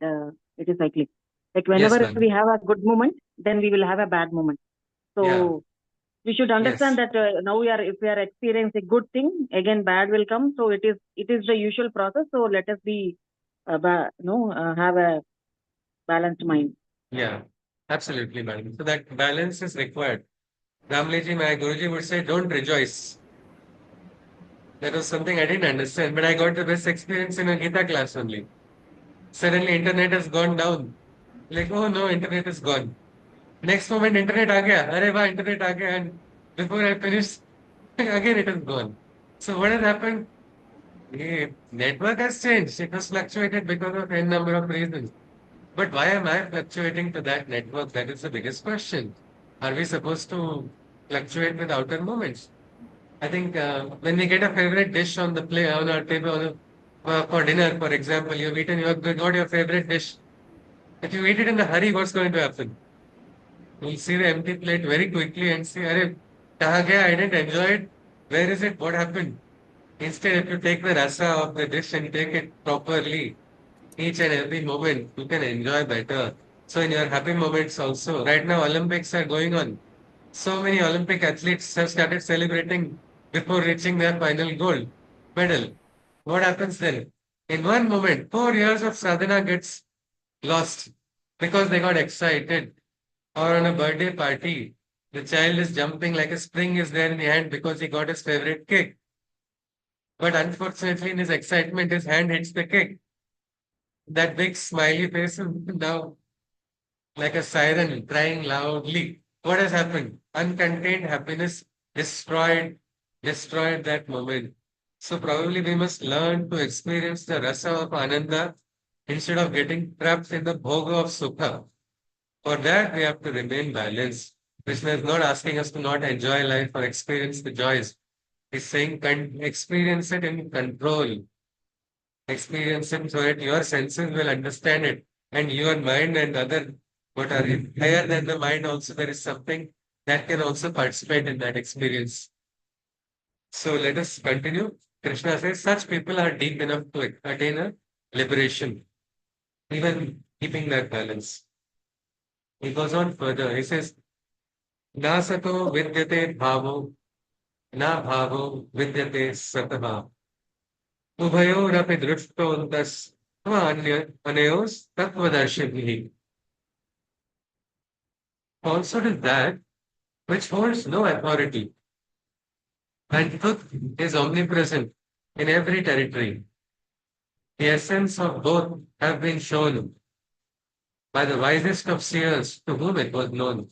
it is cyclic. Like Yes, whenever ma'am. we have a good moment, then we will have a bad moment. So Yeah. we should understand Yes. that now if we are experiencing a good thing, again bad will come. So it is the usual process. So let us be have a balanced mind. Yeah. Absolutely, madam. So that balance is required. Ramleji, my Guruji would say, don't rejoice. That was something I didn't understand, but I got the best experience in a Gita class only. Suddenly, internet has gone down. Like, oh no, internet is gone. Next moment, internet आ गया. अरे वाह, internet आ गया. And before I finish, again it is gone. So what has happened? The network has changed. It was fluctuated because of n number of reasons. But why am I fluctuating to that network? That is the biggest question. Are we supposed to fluctuate with outer moments? I think when we get a favorite dish on the plate on our table for dinner, for example, you've eaten, you have got your favorite dish. If you eat it in a hurry, what's going to happen? You'll see the empty plate very quickly and say, "Arey, kaha gaya? I didn't enjoy it. Where is it? What happened?" Instead, if you take the rasa of the dish and take it properly, each and every moment, you can enjoy better. So in your happy moments also, right now Olympics are going on. So many Olympic athletes have started celebrating before reaching their final gold medal. What happens then? In one moment, 4 years of sadhana gets lost because they got excited. Or on a birthday party, the child is jumping like a spring is there in the hand because he got his favorite cake. But unfortunately, in his excitement, his hand hits the cake. That big smiley face is now like a siren crying loudly. What has happened? Uncontained happiness destroyed that moment. So probably we must learn to experience the rasa of ananda instead of getting trapped in the bhoga of sukha. For that, we have to remain balanced. Krishna is not asking us to not enjoy life or experience the joys. He's saying experience it in control. Experience it so that your senses will understand it. And your mind and other, what are higher than the mind also, there is something that can also participate in that experience. So let us continue. Krishna says, such people are deep enough to attain a liberation, even keeping that balance. He goes on further. He says, Na sato vidyate bhavo, na bhavo vidyate satava. उभयोरपि दृष्टोऽन्तस्त्वन्ययोस् तत्त्वदर्शिभिः. Falsehood is that which holds no authority, and truth is omnipresent in every territory. The essence of both have been shown by the wisest of seers to whom it was known.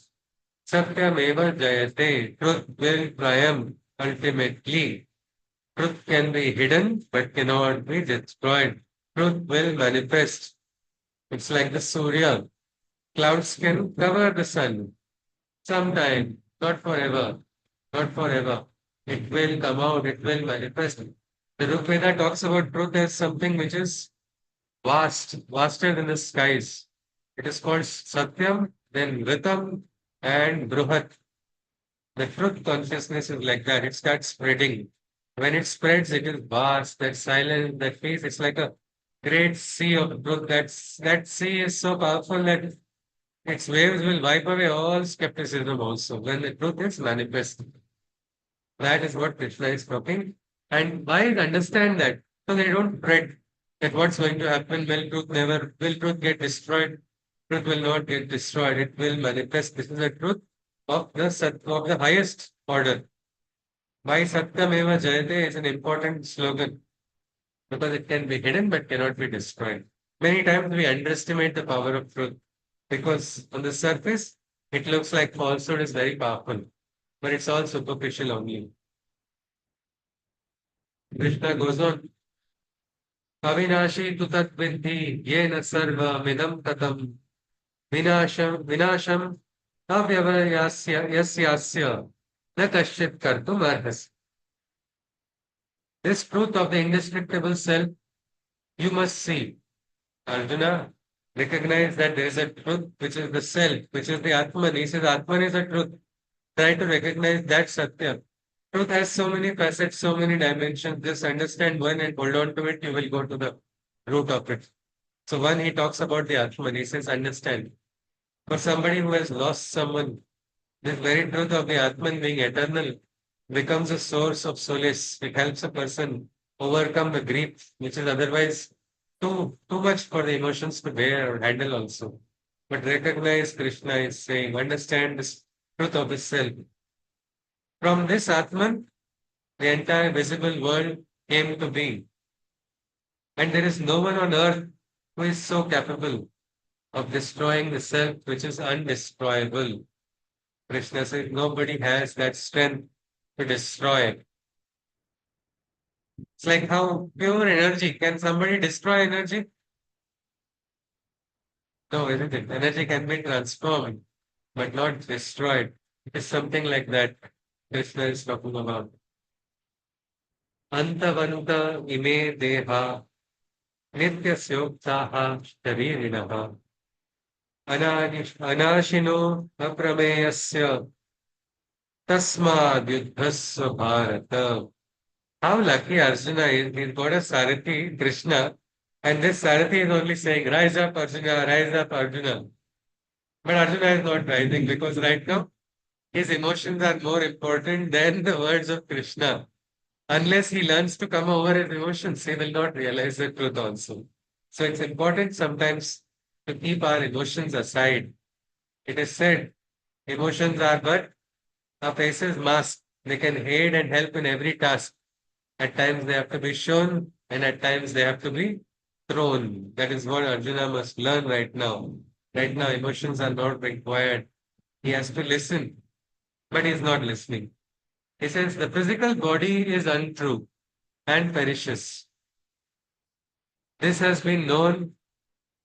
Satyameva jayate, truth will triumph ultimately. Truth can be hidden but cannot be destroyed. Truth will manifest. It's like the Surya. Clouds can cover the sun sometime, not forever, not forever. It will come out, it will manifest. The Rig Veda talks about truth as something which is vast, vaster than the skies. It is called Satyam, then Ritam, and Bruhat. The truth consciousness is like that. It starts spreading. When it spreads, it is vast, that silence, that peace. It's like a great sea of truth. That sea is so powerful that its waves will wipe away all skepticism also when the truth is manifest. That is what Krishna is talking. And why understand that? So they don't fret that what's going to happen. Will truth get destroyed? Truth will not get destroyed. It will manifest. This is the truth of the highest order. Why Satyameva Jayate is an important slogan because it can be hidden but cannot be destroyed. Many times we underestimate the power of truth because on the surface it looks like falsehood is very powerful, but it's all superficial only. Krishna goes on, Avinashi tu tat vidhi yena sarva midam tatam vinasham avyavayasya yasyasya na kashit kartum arhasi. This truth of the indestructible self you must see. Arjuna, recognize that there is a truth which is the self, which is the Atman. He says Atman is a truth. Try to recognize that Satya. Truth has so many facets, so many dimensions. Just understand one and hold on to it, you will go to the root of it. So one, he talks about the Atman. He says understand. For somebody who has lost someone, this very truth of the Atman being eternal becomes a source of solace. It helps a person overcome the grief, which is otherwise too much for the emotions to bear or handle also. But recognize Krishna is saying, understand this truth of the self. From this Atman, the entire visible world came to be. And there is no one on earth who is so capable. of destroying the self which is undestroyable. Krishna said nobody has that strength to destroy. It's like how pure energy. Can somebody destroy energy? No, isn't it? Energy can be transformed, but not destroyed. It is something like that Krishna is talking about. Antavanta ime deha nityasyoktah sharirinah anashino aprameyasya tasmad yuddhasya bharata. How lucky Arjuna is. He's got a Sarathi, Krishna, and this Sarathi is only saying, rise up, Arjuna, rise up, Arjuna. But Arjuna is not rising because right now his emotions are more important than the words of Krishna. Unless he learns to come over his emotions, he will not realize the truth also. So it's important sometimes to keep our emotions aside. It is said, emotions are but a face's mask. They can aid and help in every task. At times they have to be shown, and at times they have to be thrown. That is what Arjuna must learn right now. Right now, emotions are not required. He has to listen, but he is not listening. He says the physical body is untrue and perishes. This has been known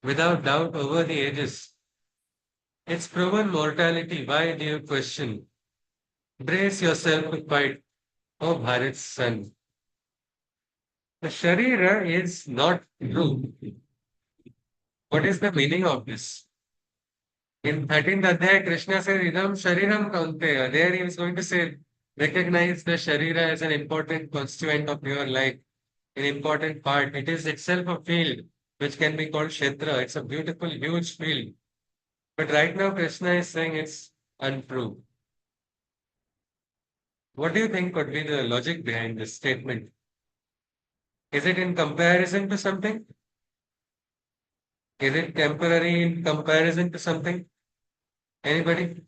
without doubt over the ages. It's proven mortality. Why do you question? Brace yourself to fight, O Bharat's son. The Sharira is not true. What is the meaning of this? In 13th Adhyaya, Krishna says, Idam Shariram Kaunteya. There he is going to say, recognize the Sharira as an important constituent of your life, an important part. It is itself a field which can be called Kshetra. It's a beautiful, huge field. But right now, Krishna is saying it's untrue. What do you think could be the logic behind this statement? Is it in comparison to something? Is it temporary in comparison to something? Anybody?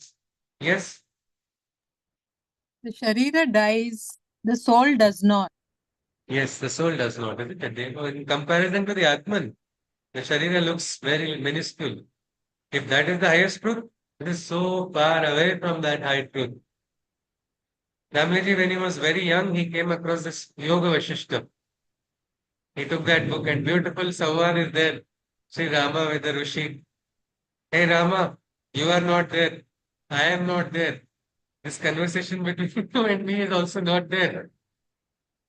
Yes? The Sharira dies, the soul does not. Yes, the soul does not, isn't it? In comparison to the Atman, the Sharira looks very minuscule. If that is the highest truth, it is so far away from that high truth. Ramji, when he was very young, he came across this Yoga Vashishta. He took that book and beautiful Samvad is there. Sri Rama with the Rishi. Hey Rama, you are not there. I am not there. This conversation between you and me is also not there.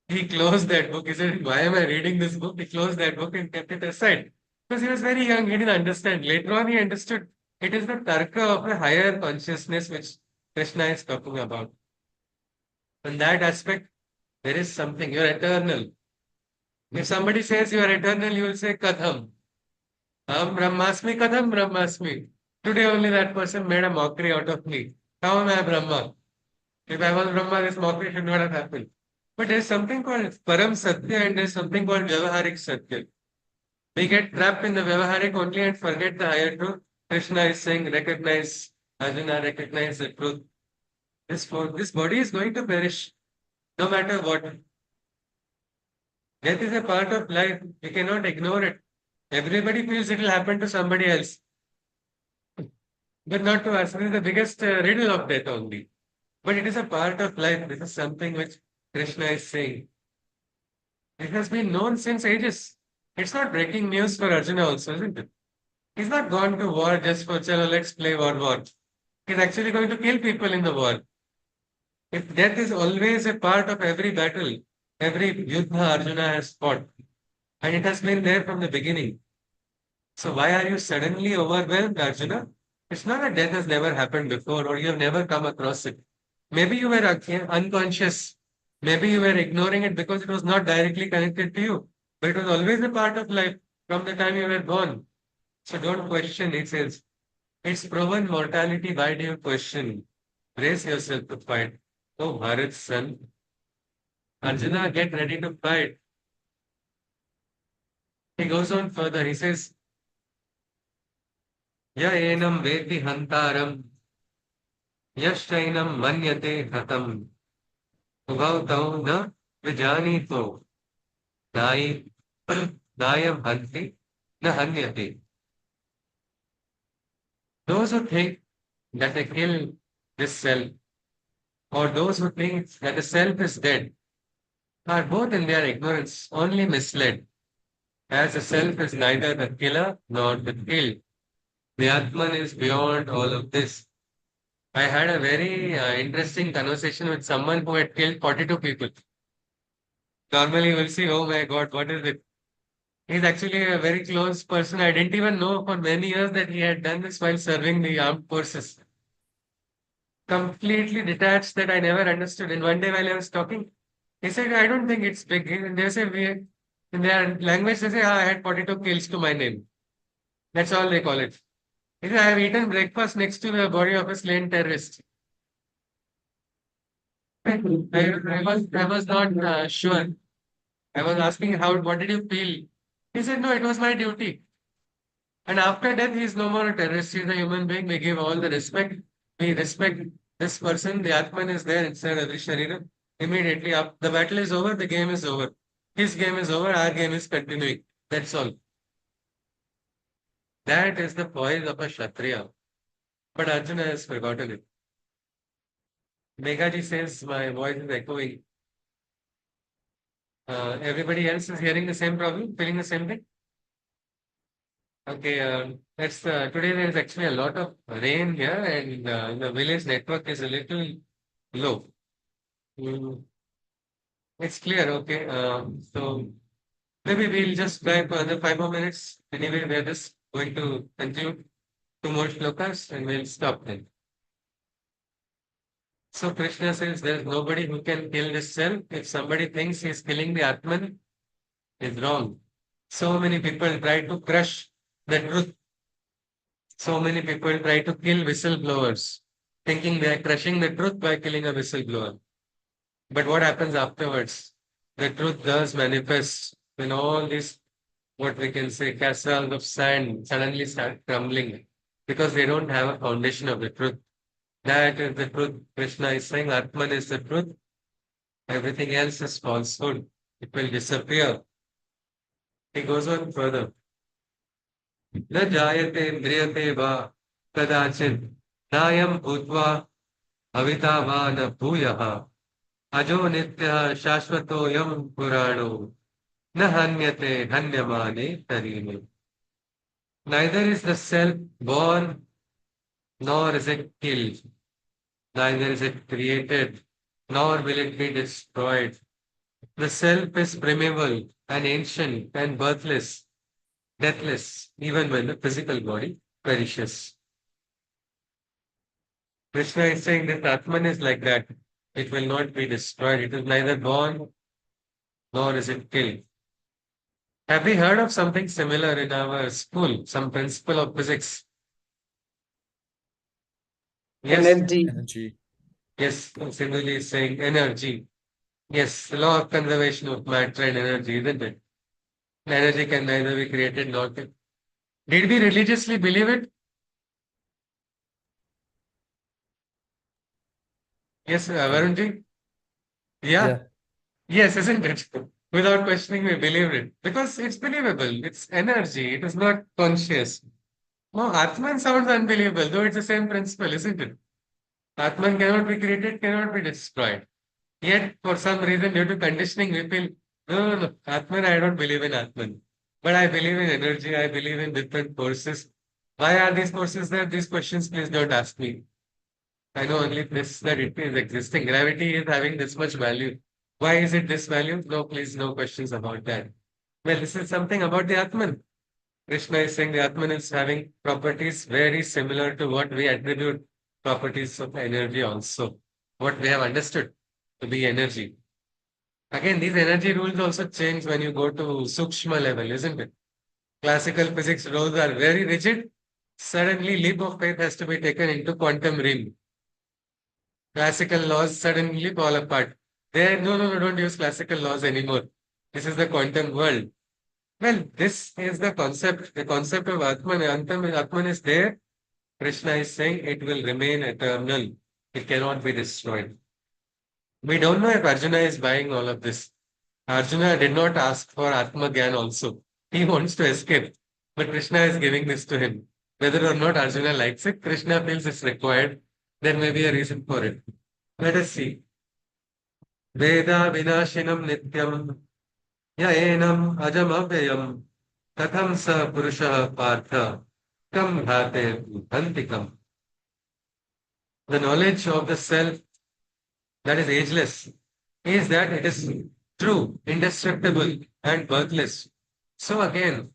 He closed that book. He said, why am I reading this book? He closed that book and kept it aside. Because he was very young, he didn't understand. Later on, he understood it is the tarka of a higher consciousness which Krishna is talking about. In that aspect, there is something. You're eternal. If somebody says you are eternal, you will say Katham. Brahmasmi Katham Brahmasmi. Today only that person made a mockery out of me. How am I Brahma? If I was Brahma, this mockery should not have happened. But there's something called Param Satya and there's something called Vyavaharik Satya. We get trapped in the Vyavaharik only and forget the higher truth. Krishna is saying, recognize, Arjuna, recognize the truth. This body is going to perish, no matter what. Death is a part of life. We cannot ignore it. Everybody feels it will happen to somebody else, but not to us. This is the biggest riddle of death only. But it is a part of life. This is something which Krishna is saying. It has been known since ages. It's not breaking news for Arjuna also, isn't it? He's not gone to war just for, chalo, let's play war. He's actually going to kill people in the war. If death is always a part of every battle, every yuddha Arjuna has fought, and it has been there from the beginning. So why are you suddenly overwhelmed, Arjuna? It's not that death has never happened before or you have never come across it. Maybe you were unconscious. Maybe you were ignoring it because it was not directly connected to you. But it was always a part of life from the time you were born. So don't question, it says. It's proven mortality. Why do you question? Brace yourself to fight. Oh, Bharat's son. Arjuna, get ready to fight. He goes on further. He says, Ya enam veti hantaram, yashainam manyate hatam, ubhautau na vijanito, dai, dayam hanti, na hanyate. Those who think that they kill this self, or those who think that the self is dead, are both in their ignorance only misled, as the self is neither the killer nor the killed. The Atman is beyond all of this. I had a very interesting conversation with someone who had killed 42 people. Normally, you will see, oh my God, what is it? He's actually a very close person. I didn't even know for many years that he had done this while serving the armed forces. Completely detached that I never understood. And one day while I was talking, he said, I don't think it's big. And they say, in their language, they say, I had 42 kills to my name. That's all they call it. He said, I have eaten breakfast next to the body of a slain terrorist. I was not sure. I was asking how, what did you feel? He said, no, it was my duty. And after death, he is no more a terrorist. He is a human being. We give all the respect. We respect this person. The Atman is there inside every Sharira. Immediately, up, the battle is over, the game is over. His game is over, our game is continuing. That's all. That is the poise of a Kshatriya. But Arjuna has forgotten it. Meghaji says, my voice is echoing. Everybody else is hearing the same problem, feeling the same thing? Okay, that's today there is actually a lot of rain here, and the village network is a little low. Mm, it's clear, okay. So maybe we'll just try for another 5 more minutes. Anyway, we're just going to conclude two more shlokas and we'll stop then. So Krishna says there's nobody who can kill this self. If somebody thinks he's killing the Atman, is wrong. So many people try to crush the truth. So many people try to kill whistleblowers, thinking they are crushing the truth by killing a whistleblower. But what happens afterwards? The truth does manifest when all these, what we can say, castles of sand suddenly start crumbling because they don't have a foundation of the truth. That is the truth. Krishna is saying Atman is the truth. Everything else is falsehood. It will disappear. He goes on further. न जायते म्रियते वा कदाचित् नायं भूत्वा भविता वा न भूयः अजो नित्यः शाश्वतोऽयं पुराणो न हन्यते हन्यमाने तरीमे. Neither is the self born nor is it killed. Neither is it created nor will it be destroyed. The self is primeval and ancient and birthless, deathless, even when the physical body perishes. Krishna is saying that Atman is like that. It will not be destroyed. It is neither born nor is it killed. Have we heard of something similar in our school? Some principle of physics? Yes. Energy. Yes, Sindhuji is saying energy. Yes, the law of conservation of matter and energy, isn't it? Energy can neither be created nor killed. Did we religiously believe it? Yes, Varunji? Yeah? Yes, isn't it? Without questioning, we believed it. Because it's believable. It's energy. It is not conscious. No, Atman sounds unbelievable, though it's the same principle, isn't it? Atman cannot be created, cannot be destroyed. Yet, for some reason, due to conditioning, we feel, no. Atman, I don't believe in Atman. But I believe in energy, I believe in different forces. Why are these forces there? These questions, please don't ask me. I know only this, that it is existing. Gravity is having this much value. Why is it this value? No, please, no questions about that. Well, this is something about the Atman. Krishna is saying the Atman is having properties very similar to what we attribute properties of energy also. What we have understood to be energy. Again, these energy rules also change when you go to Sukshma level, isn't it? Classical physics rules are very rigid. Suddenly, leap of faith has to be taken into quantum realm. Classical laws suddenly fall apart. There, no, don't use classical laws anymore. This is the quantum world. Well, this is the concept. The concept of Atman. Atman is there. Krishna is saying it will remain eternal. It cannot be destroyed. We don't know if Arjuna is buying all of this. Arjuna did not ask for Atma Gyan also. He wants to escape. But Krishna is giving this to him. Whether or not Arjuna likes it, Krishna feels it's required. There may be a reason for it. Let us see. Veda vinashinam nityam yaenam ajamavyayam katham sa purusha partha kam bhate bhantikam. The knowledge of the self that is ageless is that it is true, indestructible, and birthless. So again,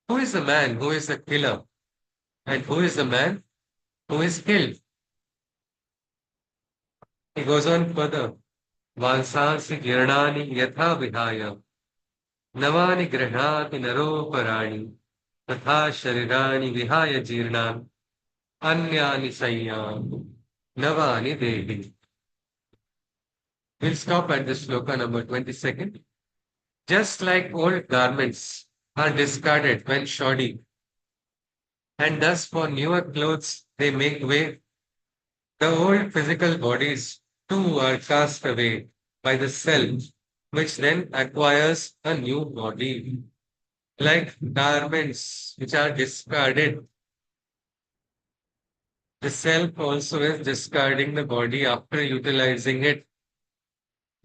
who is the man who is the killer? And who is the man who is killed? He goes on further. Valsansi girnani yatha vihaya navani grihati naroparani तथा शरीराणि विहाय जीर्णान् अन्यानि संयाम् नवानि देहि. We'll stop at this sloka number 22nd. Just like old garments are discarded when shoddy, and thus for newer clothes they make way, the old physical bodies too are cast away by the self, which then acquires a new body. Like garments which are discarded, the self also is discarding the body after utilizing it.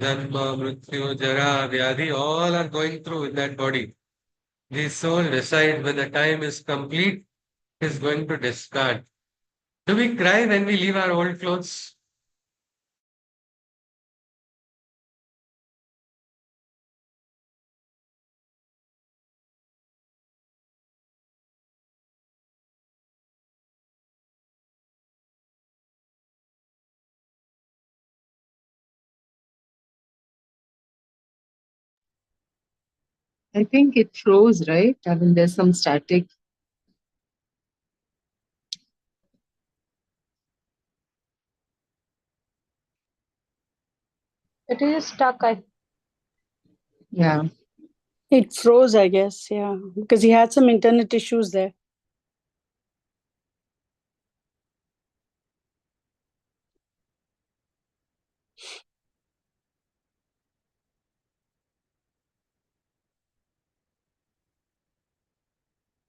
Janma, Mrityu, Jara, Vyadhi, all are going through in that body. The soul decides when the time is complete, is going to discard. Do we cry when we leave our old clothes? I think it froze, right? I mean, there's some static. It is stuck. Yeah. It froze, I guess, yeah, because he had some internet issues there.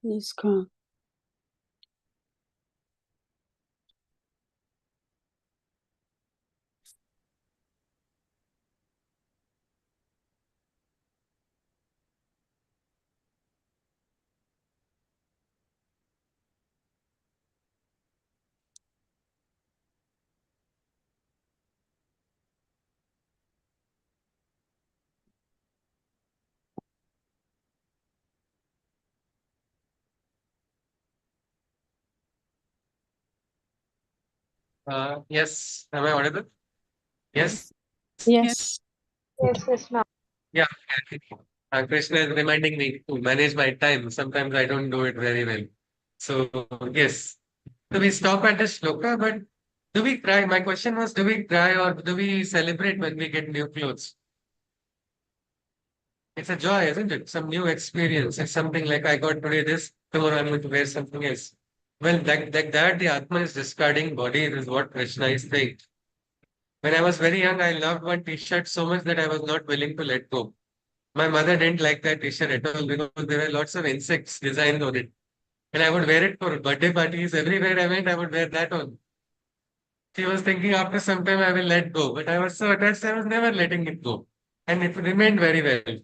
He's gone. Yes. Am I audible? Yes. Yes. Yes, ma'am. Yeah. Krishna is reminding me to manage my time. Sometimes I don't do it very well. So, yes. So we stop at the shloka, but do we cry? My question was, do we cry or do we celebrate when we get new clothes? It's a joy, isn't it? Some new experience. It's something like I got today this, tomorrow I'm going to wear something else. Well, that the Atma is discarding body is what Krishna is saying. When I was very young, I loved one t-shirt so much that I was not willing to let go. My mother didn't like that t-shirt at all because there were lots of insects designed on it. And I would wear it for birthday parties. Everywhere I went, I would wear that on. She was thinking after some time I will let go. But I was so attached, I was never letting it go. And it remained very well.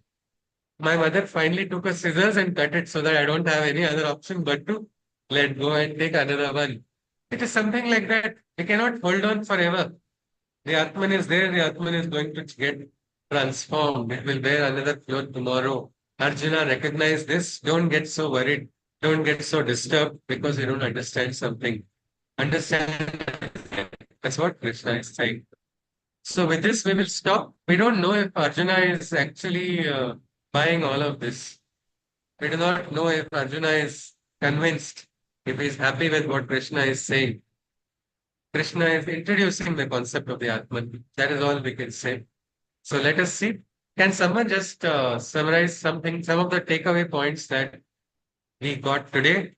My mother finally took a scissors and cut it so that I don't have any other option but to let go and take another one. It is something like that. We cannot hold on forever. The Atman is there, the Atman is going to get transformed. It will wear another cloth tomorrow. Arjuna, recognize this. Don't get so worried. Don't get so disturbed because you don't understand something. Understand. That's what Krishna is saying. So with this, we will stop. We don't know if Arjuna is actually buying all of this. We do not know if Arjuna is convinced, if he is happy with what Krishna is saying. Krishna is introducing the concept of the Atman. That is all we can say. So let us see. Can someone just summarize something, some of the takeaway points that we got today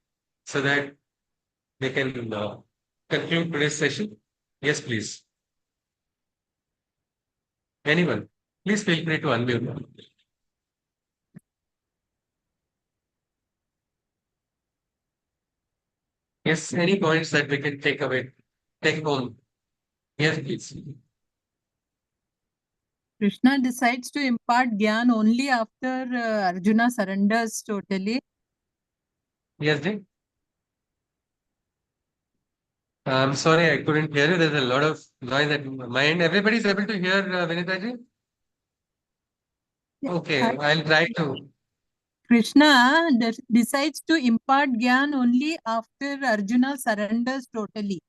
so that we can conclude today's session? Yes, please. Anyone? Please feel free to unmute. Yes, any points that we can take away, take home? Yes, please. Krishna decides to impart Gyan only after Arjuna surrenders totally. Yes, Jay? I'm sorry, I couldn't hear you. There's a lot of noise at my end. Everybody's able to hear Vinita ji? Yeah. Okay, I'll try to. Krishna decides to impart Gyan only after Arjuna surrenders totally.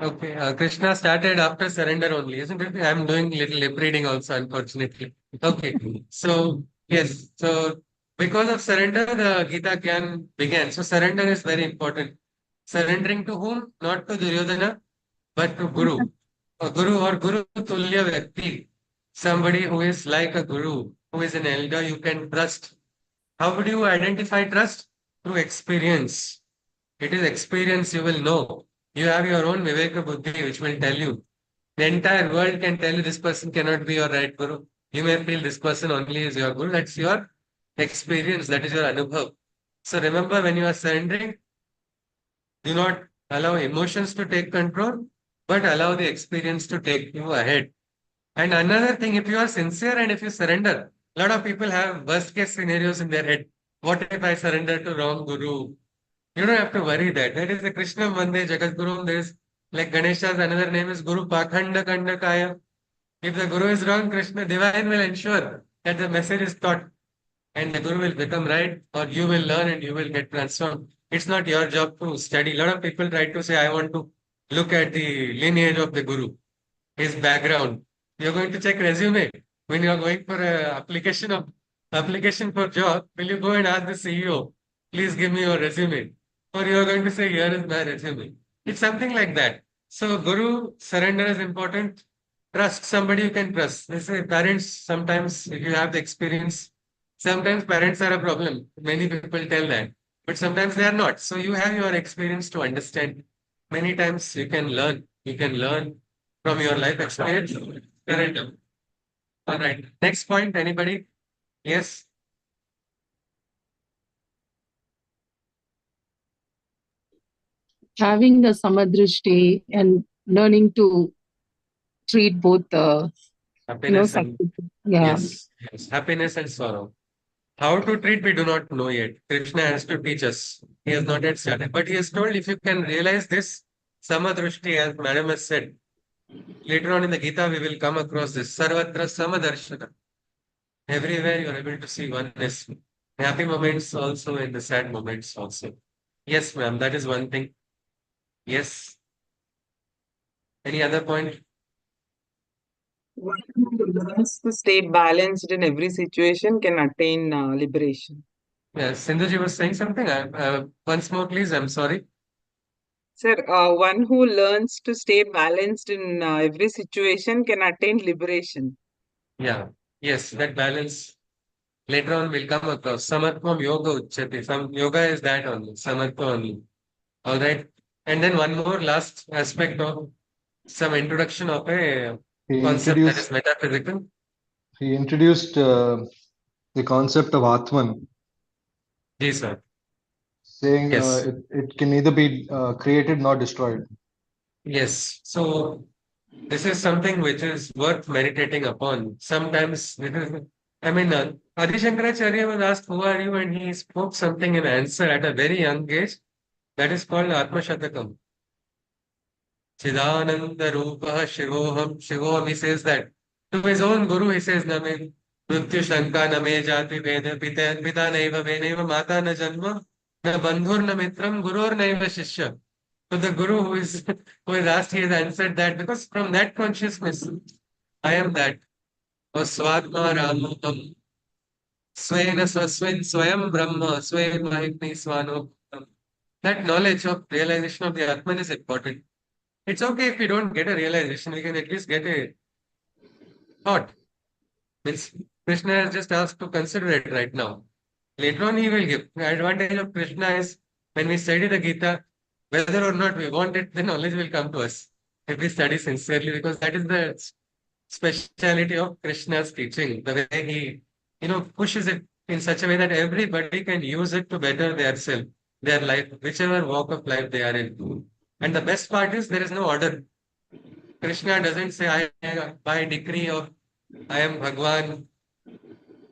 Okay, Krishna started after surrender only, isn't it? I'm doing little lip reading also, unfortunately. Okay, so yes, so because of surrender, the Gita Gyan began. So surrender is very important. Surrendering to whom? Not to Duryodhana, but to Guru. A Guru or Guru Tulya Vyakti. Somebody who is like a Guru, who is an elder you can trust. How would you identify trust? Through experience. It is experience you will know. You have your own Viveka Buddhi which will tell you. The entire world can tell you this person cannot be your right Guru. You may feel this person only is your Guru. That's your experience. That is your Anubhav. So remember when you are surrendering, do not allow emotions to take control, but allow the experience to take you ahead. And another thing, if you are sincere and if you surrender, a lot of people have worst case scenarios in their head. What if I surrender to wrong Guru? You don't have to worry that. There is a Krishna Mande Jagat Guru. There is like Ganesha's another name is Guru Pakhanda Kanda Kaya. If the Guru is wrong, Krishna Divine will ensure that the message is taught and the Guru will become right or you will learn and you will get transformed. It's not your job to study. A lot of people try to say, I want to look at the lineage of the Guru, his background. You're going to check resume. When you're going for a application for job, will you go and ask the CEO, please give me your resume? Or you're going to say, here is my resume. It's something like that. So Guru surrender is important. Trust somebody you can trust. They say parents sometimes, if you have the experience, sometimes parents are a problem. Many people tell that. But sometimes they are not. So you have your experience to understand. Many times you can learn. You can learn from your life experience. Surrender. All right. Next point, anybody? Yes. Having a samadrishti and learning to treat both Happiness and success. Yeah. yes, yes. Happiness and sorrow. How to treat, we do not know yet. Krishna has to teach us. He has not yet started. But he has told if you can realize this, samadrishti, as Madam has said, later on in the Gita, we will come across this. Sarvatra samadarshana. Everywhere you are able to see oneness. Happy moments also and the sad moments also. Yes, ma'am, that is one thing. Yes. Any other point? One who learns to stay balanced in every situation can attain liberation. Yes, Sindhuji was saying something. Once more, please. I'm sorry. Sir, one who learns to stay balanced in every situation can attain liberation. Yeah. Yes, that balance. Later on, we'll come across. Samartham yoga uchyate. Some yoga is that only. Samartha only. All right. And then one more last aspect of some introduction of a He concept that is introduced metaphysical. he introduced the concept of Atman, Yes, sir. saying Yes. it can neither be created nor destroyed. Yes. So this is something which is worth meditating upon. Sometimes, I mean, Adi Shankaracharya was asked, who are you? And he spoke something in answer at a very young age. That is called Atma Shatakam. Chidananda Rupa Shivoham. Shivoham, he says that. To his own guru, he says, Name Mrityu Shanka Name Jati Veda Pita Naiva Venaiva Mata Na Janma Na Bandhur Na Mitram Gurur Naiva Shishya. So the guru who is asked, he has answered that because from that consciousness, I am that. O Swadma Ramam Swena Swaswin Swayam Brahma Swain Mahitni Swano. That knowledge of realization of the Atman is important. It's okay if we don't get a realization, we can at least get a thought. Means Krishna has just asked to consider it right now. Later on, he will give. The advantage of Krishna is when we study the Gita, whether or not we want it, the knowledge will come to us if we study sincerely, because that is the speciality of Krishna's teaching. The way he, pushes it in such a way that everybody can use it to better themselves. their life, whichever walk of life they are in. And the best part is there is no order. Krishna doesn't say, I by decree of I am Bhagwan,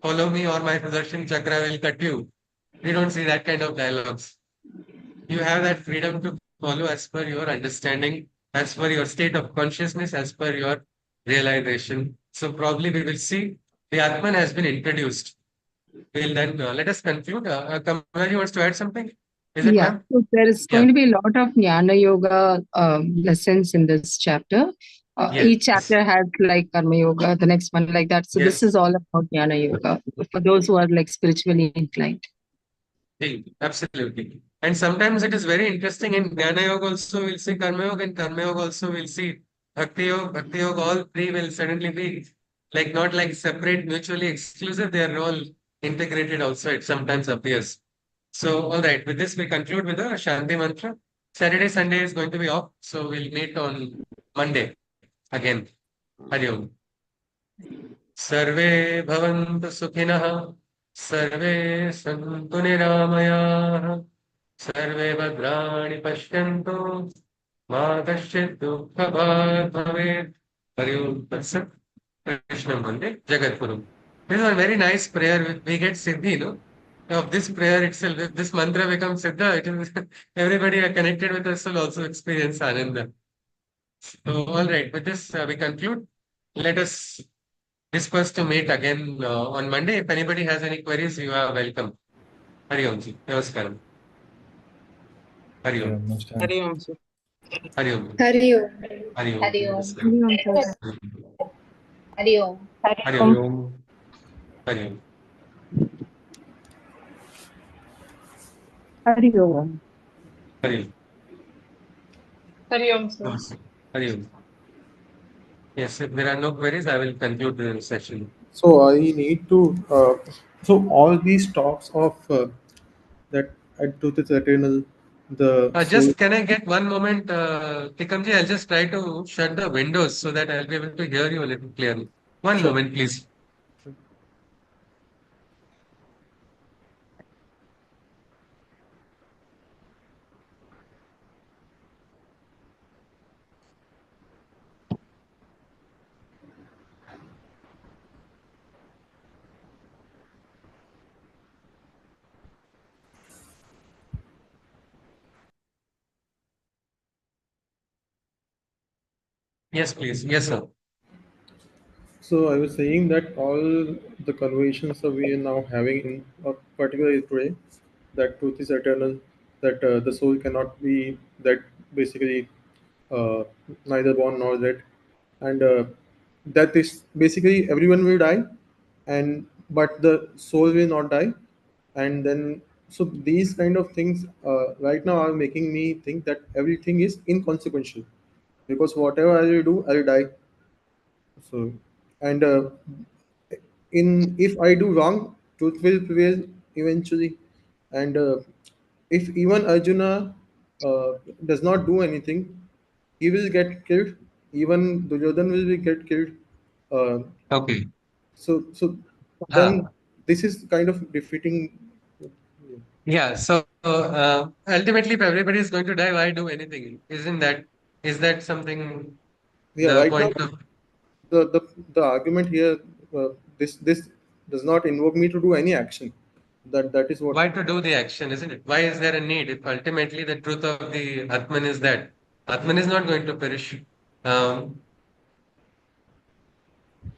follow me or my Sudarshan Chakra will cut you. We don't see that kind of dialogues. You have that freedom to follow as per your understanding, as per your state of consciousness, as per your realization. So probably we will see the Atman has been introduced. We'll then let us conclude. Kamala, wants to add something? Is it, Yeah, ma'am? so there is Yeah. going to be a lot of Jnana Yoga lessons in this chapter. Each Yes. chapter has like Karma Yoga, the next one like that. So this Yes. is all about Jnana Yoga for those who are like spiritually inclined. Absolutely. And sometimes it is very interesting in Jnana Yoga also we'll see Karma Yoga, and Karma Yoga also we'll see Bhakti Yoga. Bhakti Yoga, all three will suddenly be like not like separate, mutually exclusive. They are all integrated also. It sometimes appears. So, all right. With this, we conclude with the Shanti Mantra. Saturday, Sunday is going to be off. So, we'll meet on Monday again. Hari Om. सर्वे भवन्तु सुखिनः सर्वे सन्तु निरामयाः सर्वे भद्राणि पश्यन्तु मा कश्चित् दुःखभाग् भवेत् हरि ओम् तत्सत् कृष्णं वन्दे जगद्गुरुम्. This is a very nice prayer. We get Siddhi, no? Of this prayer itself, if this mantra becomes Siddha, it is everybody connected with us will also experience Ananda. So, all right, with this we conclude. Let us discuss to meet again on Monday. If anybody has any queries, you are welcome. Hari Om ji. Namaskaram. Hari Om. Hari Om, sir. Hari Om. Hari Om. Hari Om. Hari Om. Namaskaram. Hari Om. Hari Om. Hari Om. Hari Om. Hari Om. Hari Om, sir. Namaste. Hari Om. Yes, if there are no queries, I will conclude the session. So I need to. So all these talks of that at truth is eternal, the soul. Just can I get one moment, Tikamji? I'll just try to shut the windows so that I'll be able to hear you a little clearly. One Sure. moment, please. Yes, please. Yes, sir. So I was saying that all the conversations that we are now having in particularly today, that truth is eternal, that the soul cannot be that basically uh, neither born nor dead, and that is basically everyone will die, and but the soul will not die, and then so these kind of things right now are making me think that everything is inconsequential because whatever I will do, I will die. So, and in if I do wrong, truth will prevail eventually. And if even Arjuna does not do anything, he will get killed. Even Duryodhan will be get killed. Uh, Okay. so Ah. then this is kind of defeating. Yeah. So ultimately, if everybody is going to die, why do anything? Is that something Yeah, the right now point of the argument here, this does not invoke me to do any action. That is what. why to do the action, isn't it? Why is there a need if ultimately the truth of the Atman is that Atman is not going to perish? Um,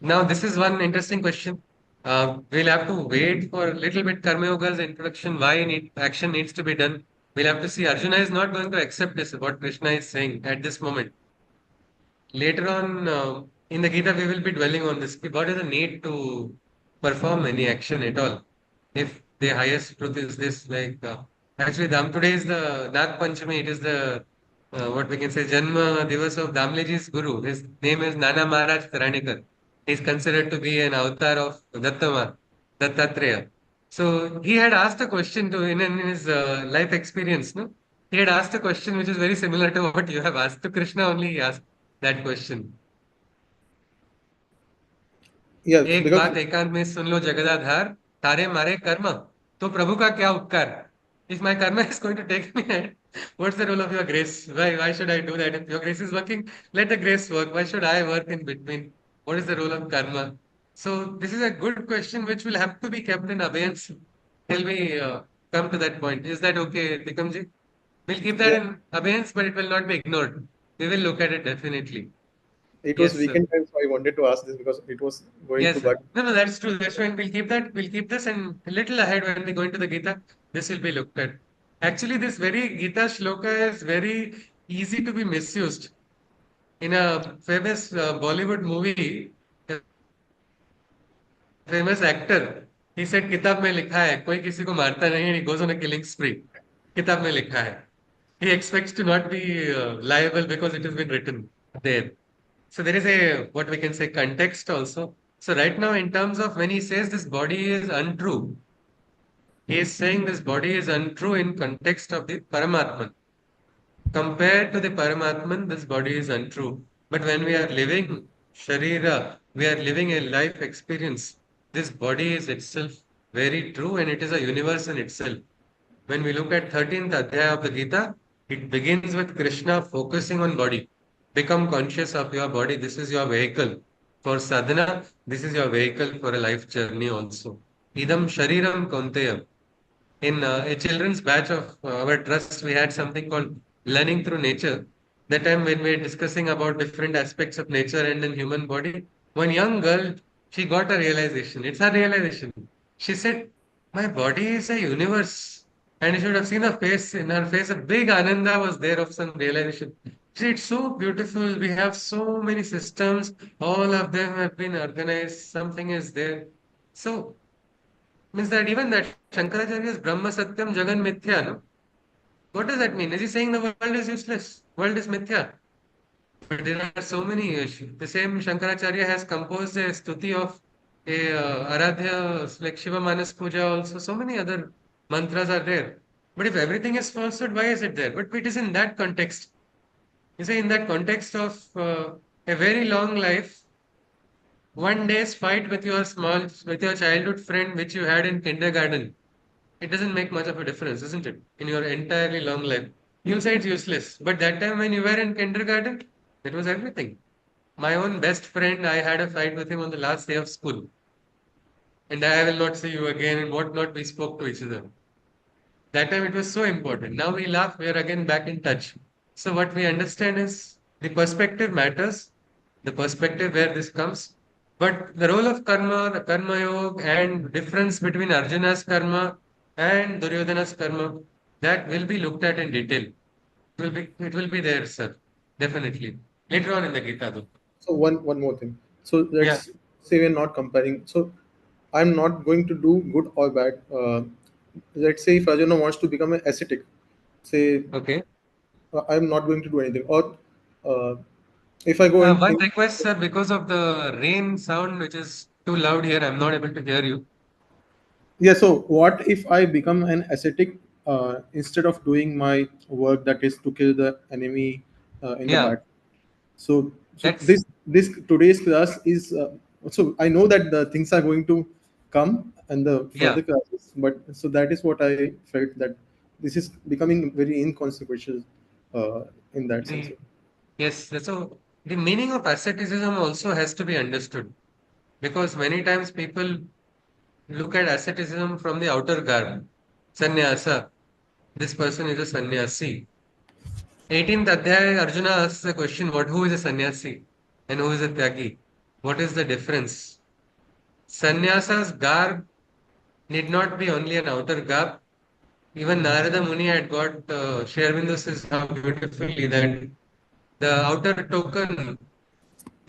Now, this is one interesting question. We'll have to wait for a little bit Karma Yoga's introduction, why action needs to be done. We'll have to see. Arjuna is not going to accept this, what Krishna is saying at this moment. Later on in the Gita, we will be dwelling on this. What is the need to perform any action at all? If the highest truth is this, like actually, today is the Nag Panchami, it is the what we can say Janma Divas of Damleji's Guru. His name is Nana Maharaj Taranikar. He is considered to be an avatar of Dattatreya. So he had asked a question to in his life experience, no? He had asked a question which is very similar to what you have asked to Krishna. Only he asked that question. Yes, एक because बात एकांत में सुन लो जगदाधार तारे मारे कर्म तो प्रभु का क्या उपकार. If my karma is going to take me ahead, what's the role of your grace? Why should I do that? If your grace is working, let the grace work. Why should I work in between? What is the role of karma? So this is a good question which will have to be kept in abeyance till we come to that point. Is that okay, Tikamji? We'll keep that Yeah, in abeyance, but it will not be ignored. We will look at it definitely. it was Yes, sir. weekend time, so I wanted to ask this because it was going to Yes, sir. bug. No, that's true. That's fine. We'll keep that. We'll keep this, and a little ahead when we go into the Gita, this will be looked at. Actually, this very Gita shloka is very easy to be misused. In a famous Bollywood movie, a famous actor, he said, "किताब में लिखा है, कोई किसी को मारता नहीं." And he goes on a killing spree. किताब में लिखा है. He expects to not be liable because it has been written there. So there is a what we can say context also. So right now, in terms of when he says this body is untrue, he is saying this body is untrue in context of the Paramatman. Compared to the Paramatman, this body is untrue. But when we are living Sharira, we are living a life experience. This body is itself very true and it is a universe in itself. When we look at 13th Adhyaya of the Gita, it begins with Krishna focusing on body. Become conscious of your body. This is your vehicle. For sadhana, this is your vehicle for a life journey also. Idam Shariram Kaunteyam. In a children's batch of our trust, we had something called learning through nature. That time when we were discussing about different aspects of nature and then human body, one young girl, she got a realization. It's her realization. She said, "My body is a universe." And you should have seen her face. In her face, a big ananda was there of some realization. See, it's so beautiful. We have so many systems. All of them have been organized. Something is there. So means that even that Shankaracharya's Brahma Satyam Jagan Mithya, no? What does that mean? Is he saying the world is useless? World is Mithya? But there are so many. The same Shankaracharya has composed a stuti of a Aradhya, like Shiva Manas Puja also. So many other mantras are there. But if everything is falsehood, why is it there? But it is in that context. You say in that context of a very long life, one day's fight with your childhood friend which you had in kindergarten, it doesn't make much of a difference, isn't it? In your entirely long life. You'll say it's useless. But that time when you were in kindergarten, it was everything. My own best friend, I had a fight with him on the last day of school. And I will not see you again and whatnot, we spoke to each other. That time it was so important. Now we laugh, we are again back in touch. So what we understand is the perspective matters, the perspective where this comes. But the role of karma, the karma yoga, and difference between Arjuna's karma and Duryodhana's karma, that will be looked at in detail. It will be there, sir. Definitely. Later on in the Gita, though. So one more thing. So Yeah. let's say we're not comparing. So I'm not going to do good or bad. Let's say if Arjuna wants to become an ascetic, say Okay. I'm not going to do anything. Or if I go and One think, request, sir, because of the rain sound, which is too loud here, I'm not able to hear you. yeah. So what if I become an ascetic instead of doing my work, that is to kill the enemy in the Yeah, back? So that's this today's class is so I know that the things are going to come and the yeah. further classes, but so that is what I felt, that this is becoming very inconsequential uh, in that sense. The yes. So the meaning of asceticism also has to be understood because many times people look at asceticism from the outer garb. Sannyasa. This person is a sannyasi. 18th Adhyaya, Arjuna asks the question, who is a sannyasi and who is a tyagi? What is the difference? Sannyasa's garb need not be only an outer garb. Even Narada Muni had got, Sri Aurobindo says how beautifully that the outer token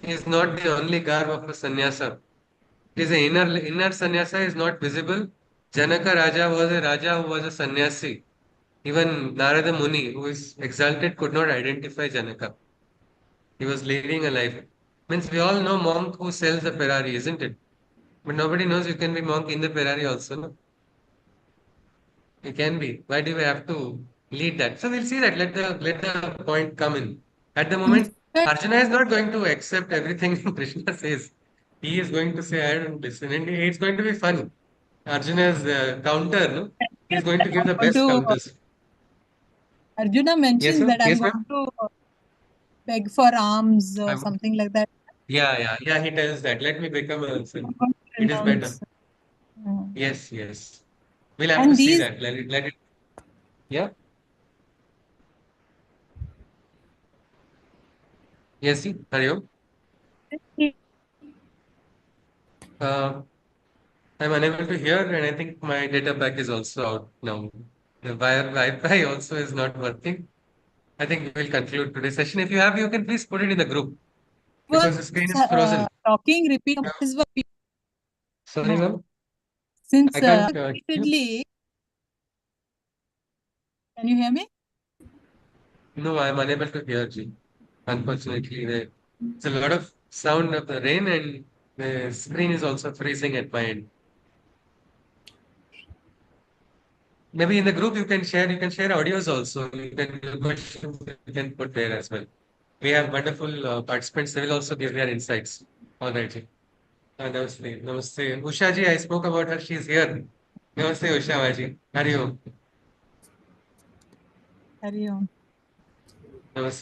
is not the only garb of a sannyasa. It is the inner sannyasa is not visible. Janaka Raja was a Raja who was a sannyasi. Even Narada Muni, who is exalted, could not identify Janaka. He was leading a life. Means we all know monk who sells a Ferrari, isn't it? But nobody knows you can be monk in the Ferrari also, no? You can be. Why do we have to lead that? So we'll see that. Let the point come in. At the moment, Instead, Arjuna is not going to accept everything Krishna says. He is going to say, I don't listen. And it's going to be fun. Arjuna's counter, no? He's going to give the I'm best going to, counters. Arjuna Yes, mentions sir. that I'm Yes, going ma'am. to beg for alms or I'm, something like that. yeah. He tells that. Let me become a. I'm going to It is better. renounce. Mm. Yes. We'll have to And see these that. Let it. Yeah. Yes, see. Hariom. Uh, I'm unable to hear, and I think my data pack is also out now. The Wi-Fi also is not working. I think we'll conclude today's session. If you have, you can please put it in the group was because the screen is frozen. talking repeat. This was Sorry, ma'am. since I can't hear you. repeatedly. Can you hear me? No, I'm unable to hear you. Unfortunately, there's a lot of sound of the rain, and the screen is also freezing at my end. Maybe in the group you can share audios also. You can your questions you can put there as well. We have wonderful participants. They will also give their insights. All right, ji. Namaste. Namaste. Usha ji, I spoke about her. She's here. Namaste, Usha ji. Hari Om. Hari Om. Namaste.